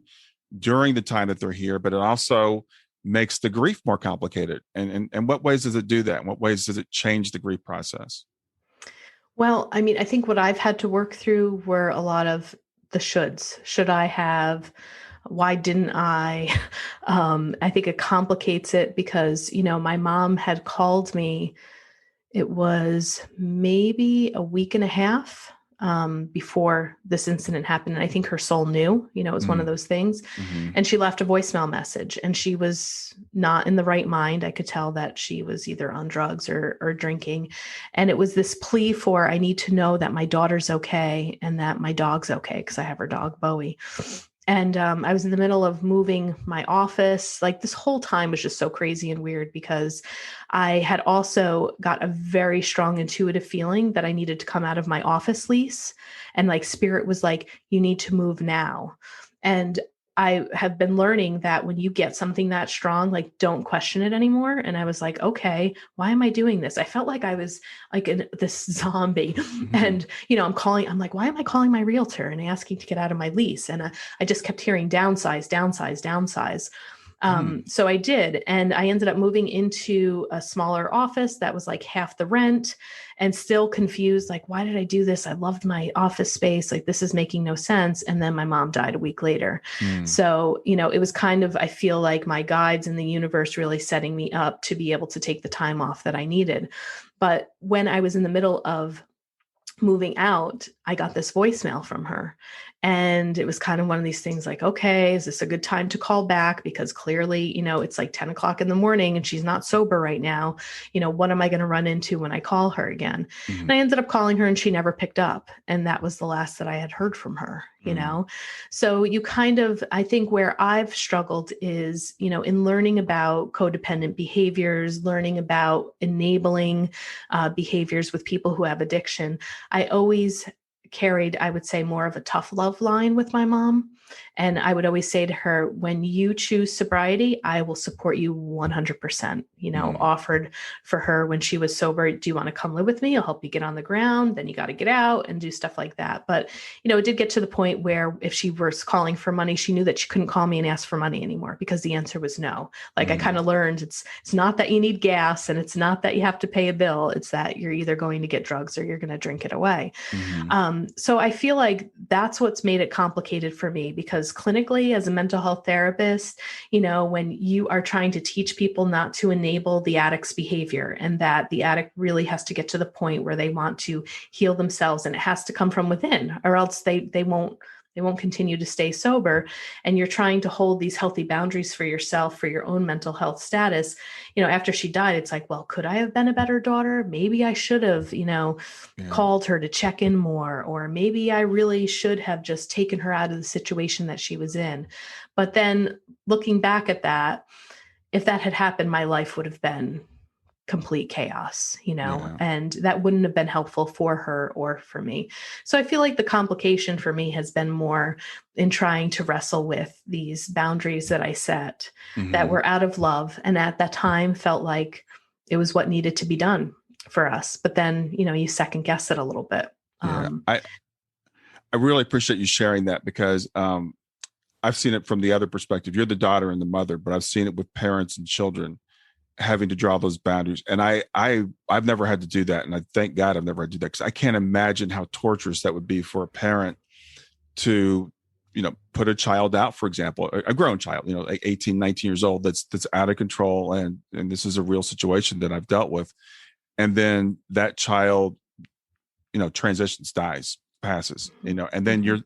during the time that they're here, but it also makes the grief more complicated. And what ways does it do that? In what ways does it change the grief process? Well, I mean, I think what I've had to work through were a lot of the shoulds. Should I have? Why didn't I? I think it complicates it because, my mom had called me. It was maybe a week and a half before this incident happened. And I think her soul knew, it was one of those things. Mm-hmm. And she left a voicemail message, and she was not in the right mind. I could tell that she was either on drugs or drinking. And it was this plea for, I need to know that my daughter's okay and that my dog's okay, because I have her dog, Bowie. And I was in the middle of moving my office. Like, this whole time was just so crazy and weird because I had also got a very strong intuitive feeling that I needed to come out of my office lease. And like spirit was like, you need to move now. And I have been learning that when you get something that strong, like, don't question it anymore. And I was like, okay, why am I doing this? I felt like I was like this zombie. Mm-hmm. And, I'm like, why am I calling my realtor and asking to get out of my lease? And I just kept hearing downsize, downsize, downsize. So I did. And I ended up moving into a smaller office that was like half the rent, and still confused. Like, why did I do this? I loved my office space. Like, this is making no sense. And then my mom died a week later. So, it was kind of, I feel like my guides in the universe really setting me up to be able to take the time off that I needed. But when I was in the middle of moving out, I got this voicemail from her. And it was kind of one of these things like, okay, is this a good time to call back? Because clearly, it's like 10 o'clock in the morning and she's not sober right now. What am I going to run into when I call her again? Mm-hmm. And I ended up calling her and she never picked up. And that was the last that I had heard from her, So you kind of, I think where I've struggled is, in learning about codependent behaviors, learning about enabling behaviors with people who have addiction. I always carried, I would say, more of a tough love line with my mom. And I would always say to her, when you choose sobriety, I will support you 100%, offered for her when she was sober. Do you want to come live with me? I'll help you get on the ground. Then you got to get out and do stuff like that. But, it did get to the point where if she was calling for money, she knew that she couldn't call me and ask for money anymore because the answer was no. Like I kind of learned it's not that you need gas and it's not that you have to pay a bill. It's that you're either going to get drugs or you're going to drink it away. So I feel like that's what's made it complicated for me, because clinically as a mental health therapist, when you are trying to teach people not to enable the addict's behavior, and that the addict really has to get to the point where they want to heal themselves, and it has to come from within, or else they won't continue to stay sober. And you're trying to hold these healthy boundaries for yourself, for your own mental health status. After she died, it's like, well, could I have been a better daughter? Maybe I should have, called her to check in more, or maybe I really should have just taken her out of the situation that she was in. But then looking back at that, if that had happened, my life would have been complete chaos, and that wouldn't have been helpful for her or for me. So I feel like the complication for me has been more in trying to wrestle with these boundaries that I set that were out of love. And at that time felt like it was what needed to be done for us. But then, you second guess it a little bit. I really appreciate you sharing that, because I've seen it from the other perspective. You're the daughter and the mother, but I've seen it with parents and children having to draw those boundaries. And I've never had to do that. And I thank God I've never had to do that, because I can't imagine how torturous that would be for a parent to, put a child out, for example, a grown child, like 18, 19 years old, that's out of control. And this is a real situation that I've dealt with. And then that child, transitions, dies, passes, and then you're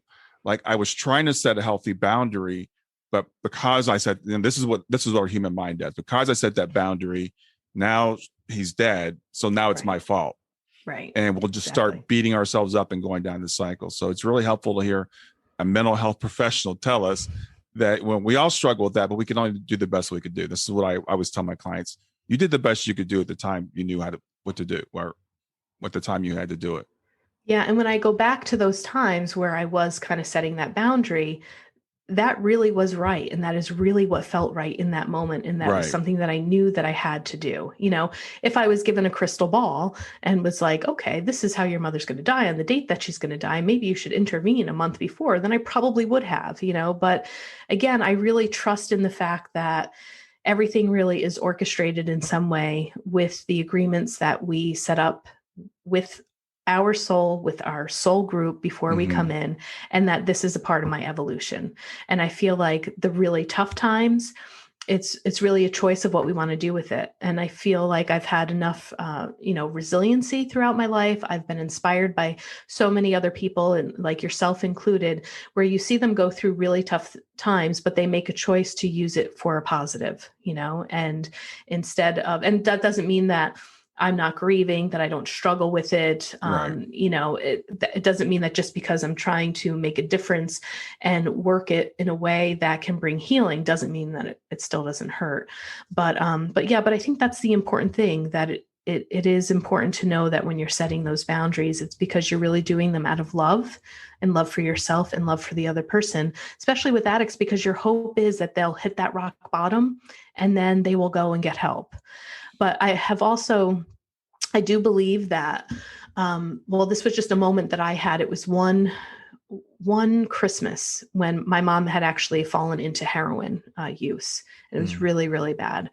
like, I was trying to set a healthy boundary, but because I said, and this is what our human mind does, because I set that boundary, now he's dead. So now it's my fault. Right. And we'll just start beating ourselves up and going down the cycle. So it's really helpful to hear a mental health professional tell us that when we all struggle with that, but we can only do the best we could do. This is what I always tell my clients. You did the best you could do at the time you knew what to do, or at the time you had to do it. Yeah. And when I go back to those times where I was kind of setting that boundary, that really was right. And that is really what felt right in that moment. And that was Right. something that I knew that I had to do. If I was given a crystal ball and was like, okay, this is how your mother's going to die on the date that she's going to die, maybe you should intervene a month before, then I probably would have, but again, I really trust in the fact that everything really is orchestrated in some way with the agreements that we set up with with our soul group before we come in, and that this is a part of my evolution. And I feel like the really tough times, it's really a choice of what we want to do with it. And I feel like I've had enough, resiliency throughout my life. I've been inspired by so many other people, and like yourself included, where you see them go through really tough times, but they make a choice to use it for a positive, and and that doesn't mean that I'm not grieving, that I don't struggle with it. Right. It doesn't mean that just because I'm trying to make a difference and work it in a way that can bring healing doesn't mean that it still doesn't hurt. But I think that's the important thing, that it is important to know that when you're setting those boundaries, it's because you're really doing them out of love, and love for yourself and love for the other person, especially with addicts, because your hope is that they'll hit that rock bottom and then they will go and get help. But I do believe that, this was just a moment that I had. It was one Christmas when my mom had actually fallen into heroin use. It was really, really bad.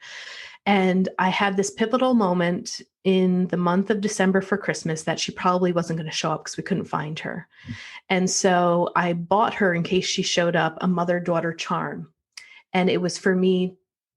And I had this pivotal moment in the month of December for Christmas that she probably wasn't going to show up because we couldn't find her. And so I bought her, in case she showed up, a mother-daughter charm. And it was for me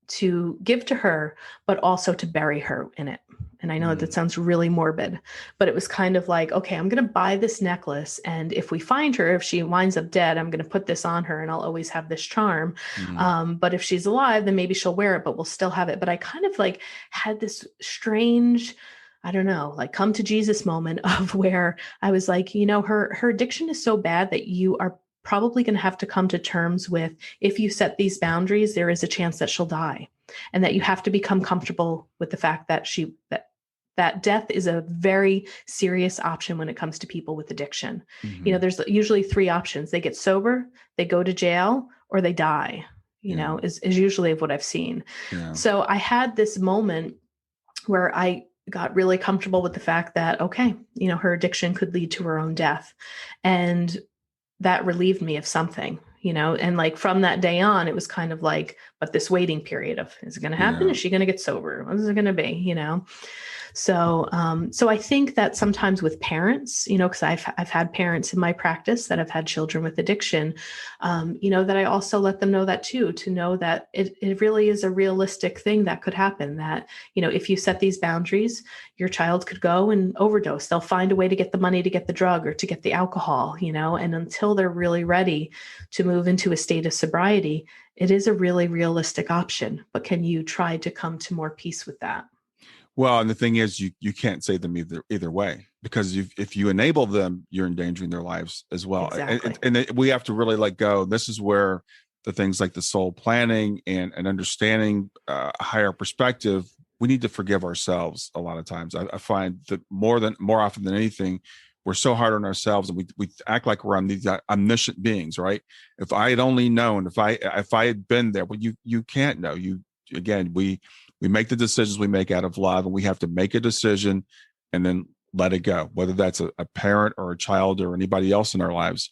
to give to her, but also to bury her in it. And I know that sounds really morbid, but it was kind of like, okay, I'm going to buy this necklace. And if we find her, if she winds up dead, I'm going to put this on her and I'll always have this charm. But if she's alive, then maybe she'll wear it, but we'll still have it. But I kind of like had this strange, I don't know, like come to Jesus moment of where I was like, her addiction is so bad that you are probably going to have to come to terms with, if you set these boundaries, there is a chance that she'll die, and that you have to become comfortable with the fact that that death is a very serious option when it comes to people with addiction. There's usually 3 options. They get sober, they go to jail, or they die, is usually what I've seen. Yeah. So I had this moment where I got really comfortable with the fact that, okay, her addiction could lead to her own death. And that relieved me of something, and like from that day on, it was kind of like, but this waiting period of, is it going to happen? Yeah. Is she going to get sober? What is it going to be? So I think that sometimes with parents, because I've had parents in my practice that have had children with addiction, that I also let them know that too, to know that it really is a realistic thing that could happen, that, if you set these boundaries, your child could go and overdose. They'll find a way to get the money to get the drug or to get the alcohol, and until they're really ready to move into a state of sobriety, it is a really realistic option. But can you try to come to more peace with that? Well, and the thing is, you can't save them either way, because if you enable them, you're endangering their lives as well. Exactly. And we have to really let go. This is where the things like the soul planning and understanding a higher perspective, we need to forgive ourselves a lot of times. I find that more often than anything, we're so hard on ourselves, and we act like we're these omniscient beings, right? If I had only known, if I had been there, well, you can't know. We make the decisions we make out of love, and we have to make a decision and then let it go. Whether that's a parent or a child or anybody else in our lives,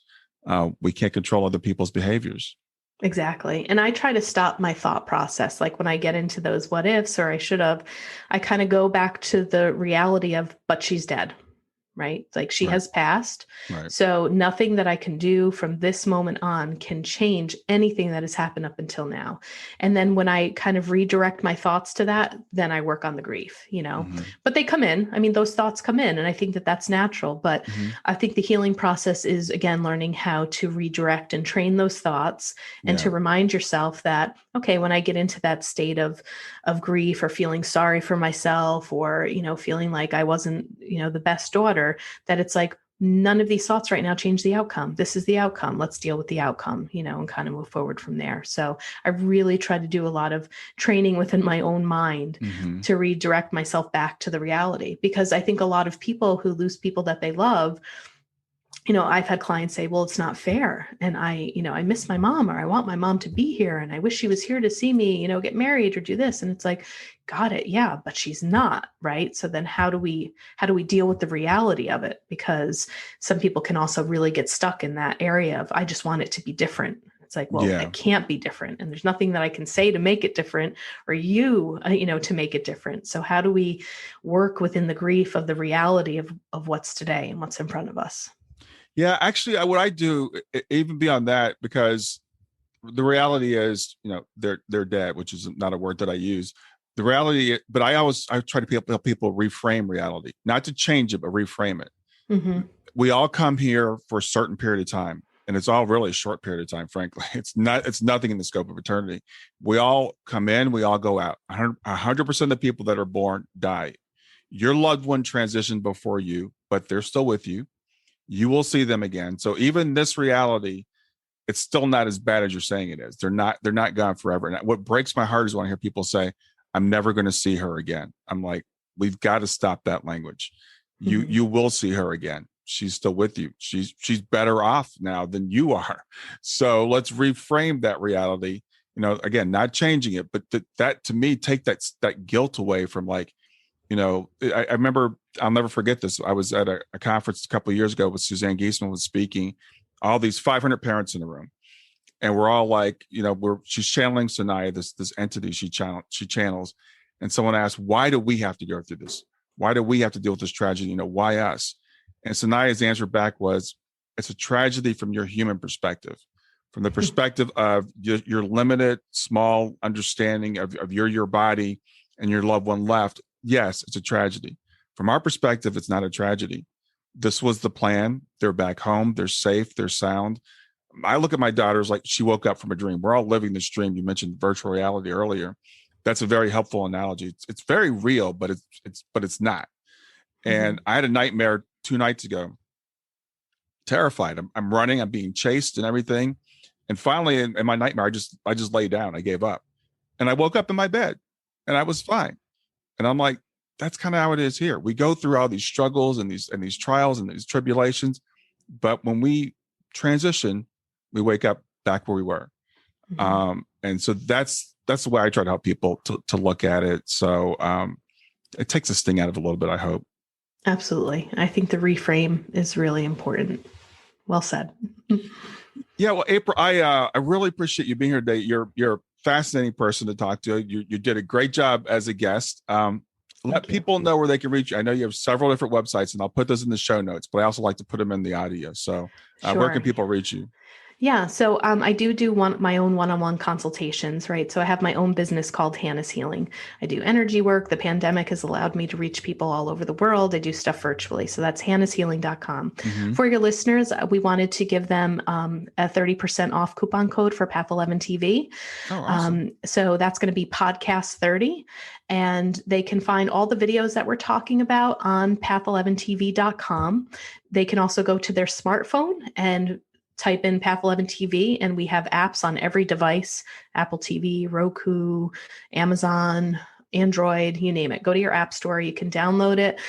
we can't control other people's behaviors. Exactly. And I try to stop my thought process. Like when I get into those what ifs, or I should have, I kind of go back to the reality of, but she's dead. Right? Like she has passed. Right. So nothing that I can do from this moment on can change anything that has happened up until now. And then when I kind of redirect my thoughts to that, then I work on the grief, but they come in. I mean, those thoughts come in, and I think that that's natural, but I think the healing process is, again, learning how to redirect and train those thoughts, and to remind yourself that, okay, when I get into that state of grief, or feeling sorry for myself, or, feeling like I wasn't, the best daughter, that it's like, none of these thoughts right now change the outcome. This is the outcome. Let's deal with the outcome, and kind of move forward from there. So I really try to do a lot of training within my own mind to redirect myself back to the reality, because I think a lot of people who lose people that they love, I've had clients say, well, it's not fair. And I miss my mom, or I want my mom to be here. And I wish she was here to see me, get married or do this. And it's like, got it. Yeah, but she's not. Right. So then how do we deal with the reality of it? Because some people can also really get stuck in that area of, I just want it to be different. It's like, well, it can't be different. And there's nothing that I can say to make it different, or to make it different. So how do we work within the grief of the reality of what's today and what's in front of us? Yeah, actually, what I do, even beyond that, because the reality is, they're dead, which is not a word that I use. The reality, but I try to help people reframe reality, not to change it, but reframe it. Mm-hmm. We all come here for a certain period of time, and it's all really a short period of time. Frankly, it's nothing in the scope of eternity. We all come in, we all go out. 100% of the people that are born die. Your loved one transitioned before you, but they're still with you. You will see them again. So even this reality, it's still not as bad as you're saying it is. They're not gone forever. And what breaks my heart is when I hear people say, I'm never going to see her again. I'm like, we've got to stop that language. You will see her again. She's still with you. She's better off now than you are. So let's reframe that reality. Again, not changing it, but that to me, take that guilt away from, like, I remember, I'll never forget this. I was at a conference a couple of years ago with Suzanne Giesemann was speaking, all these 500 parents in the room. And we're all like, she's channeling Sanaya, this entity she channels. And someone asked, why do we have to go through this? Why do we have to deal with this tragedy? Why us? And Sanaya's answer back was, it's a tragedy from your human perspective, from the perspective of your limited, small understanding of your body and your loved one left. Yes, it's a tragedy. From our perspective, it's not a tragedy. This was the plan. They're back home. They're safe. They're sound. I look at my daughters like she woke up from a dream. We're all living this dream. You mentioned virtual reality earlier. That's a very helpful analogy. It's very real, but it's not. And I had a nightmare 2 nights ago. Terrified. I'm running. I'm being chased and everything. And finally, in my nightmare, I just lay down. I gave up, and I woke up in my bed, and I was fine. And I'm like, that's kind of how it is here. We go through all these struggles and these trials and these tribulations, but when we transition, we wake up back where we were. And so that's the way I try to help people to look at it. So it takes the sting out of it a little bit, I hope. Absolutely. I think the reframe is really important. Well said. Yeah. Well, April, I really appreciate you being here today. You're a fascinating person to talk to. You did a great job as a guest. Let people know where they can reach you. I know you have several different websites, and I'll put those in the show notes, but I also like to put them in the audio. So where can people reach you? Yeah. So I do my own one-on-one consultations, right? So I have my own business called Hannah's Healing. I do energy work. The pandemic has allowed me to reach people all over the world. I do stuff virtually. So that's hannahshealing.com. For your listeners, we wanted to give them a 30% off coupon code for Path 11 TV. Oh, awesome. So that's going to be podcast 30. And they can find all the videos that we're talking about on path11tv.com. They can also go to their smartphone and type in Path 11 TV, and we have apps on every device: Apple TV, Roku, Amazon, Android, you name it. Go to your app store. You can download it.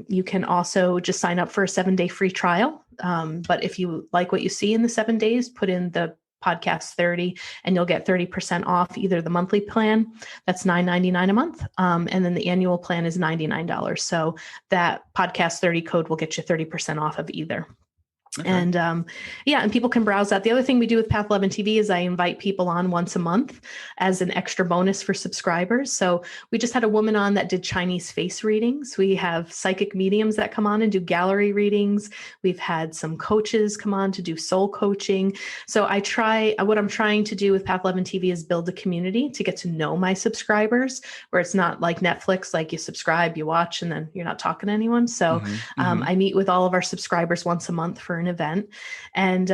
You can also just sign up for a 7-day free trial. But if you like what you see in the 7 days, put in the podcast 30 and you'll get 30% off either the monthly plan, that's $9.99 a month. And then the annual plan is $99. So that podcast 30 code will get you 30% off of either. Okay. And and people can browse that. The other thing we do with Path 11 TV is I invite people on once a month as an extra bonus for subscribers. So we just had a woman on that did Chinese face readings. We have psychic mediums that come on and do gallery readings. We've had some coaches come on to do soul coaching. So what I'm trying to do with Path 11 TV is build a community to get to know my subscribers, where it's not like Netflix, like you subscribe, you watch, and then you're not talking to anyone. So I meet with all of our subscribers once a month for an event. And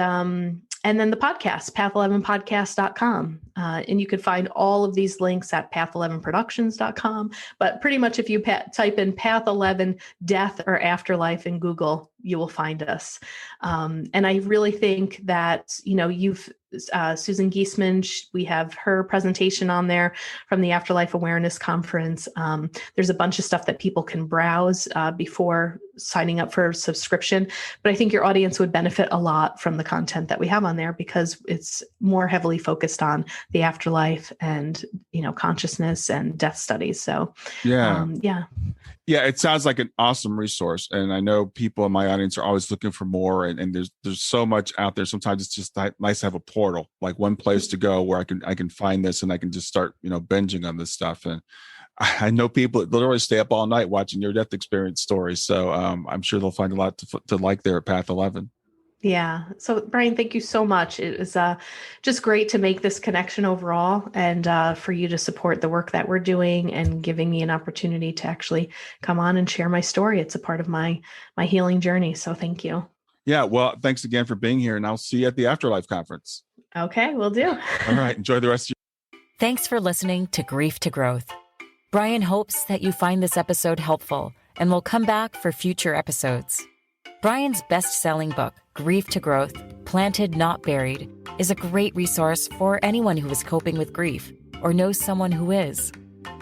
And then the podcast, path11podcast.com. And you can find all of these links at path11productions.com. But pretty much if you type in Path 11 Death or Afterlife in Google, you will find us. And I really think that, you've Susan Giesman, we have her presentation on there from the Afterlife Awareness Conference. There's a bunch of stuff that people can browse before signing up for a subscription. But I think your audience would benefit a lot from the content that we have on there because it's more heavily focused on the afterlife and, consciousness and death studies. So, yeah. It sounds like an awesome resource. And I know people in my audience are always looking for more. And there's so much out there. Sometimes it's just nice to have a portal, like one place to go where I can find this and I can just start, binging on this stuff. And I know people that literally stay up all night watching your death experience stories. So I'm sure they'll find a lot to like there at Path 11. Yeah. So Brian, thank you so much. It was just great to make this connection overall and for you to support the work that we're doing and giving me an opportunity to actually come on and share my story. It's a part of my healing journey. So thank you. Yeah. Well, thanks again for being here, and I'll see you at the Afterlife conference. Okay, will do. All right. Enjoy the rest of your. Thanks for listening to Grief to Growth. Brian hopes that you find this episode helpful and will come back for future episodes. Brian's best-selling book, Grief to Growth, Planted Not Buried, is a great resource for anyone who is coping with grief or knows someone who is.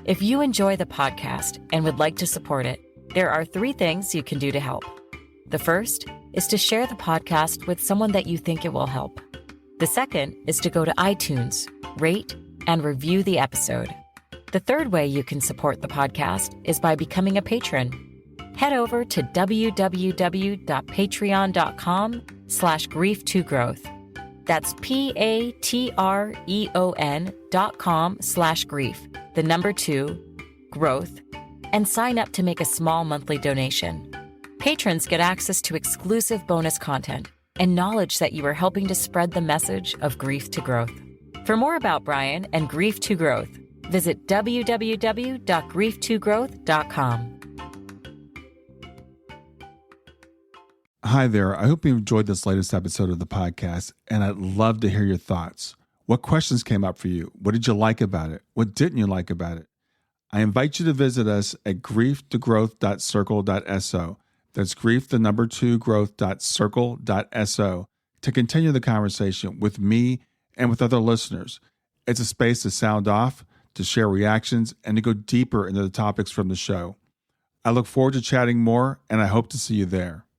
If you enjoy the podcast and would like to support it, there are 3 things you can do to help. The first is to share the podcast with someone that you think it will help. The second is to go to iTunes, rate, and review the episode. The third way you can support the podcast is by becoming a patron. Head over to www.patreon.com/grief2growth. That's patreon.com/grief, the number 2, growth, and sign up to make a small monthly donation. Patrons get access to exclusive bonus content and knowledge that you are helping to spread the message of grief to growth. For more about Brian and Grief to Growth, visit www.grief2growth.com. Hi there. I hope you enjoyed this latest episode of the podcast, and I'd love to hear your thoughts. What questions came up for you? What did you like about it? What didn't you like about it? I invite you to visit us at grieftogrowth.circle.so. That's grief, the number 2, growth.circle.so to continue the conversation with me and with other listeners. It's a space to sound off, to share reactions, and to go deeper into the topics from the show. I look forward to chatting more, and I hope to see you there.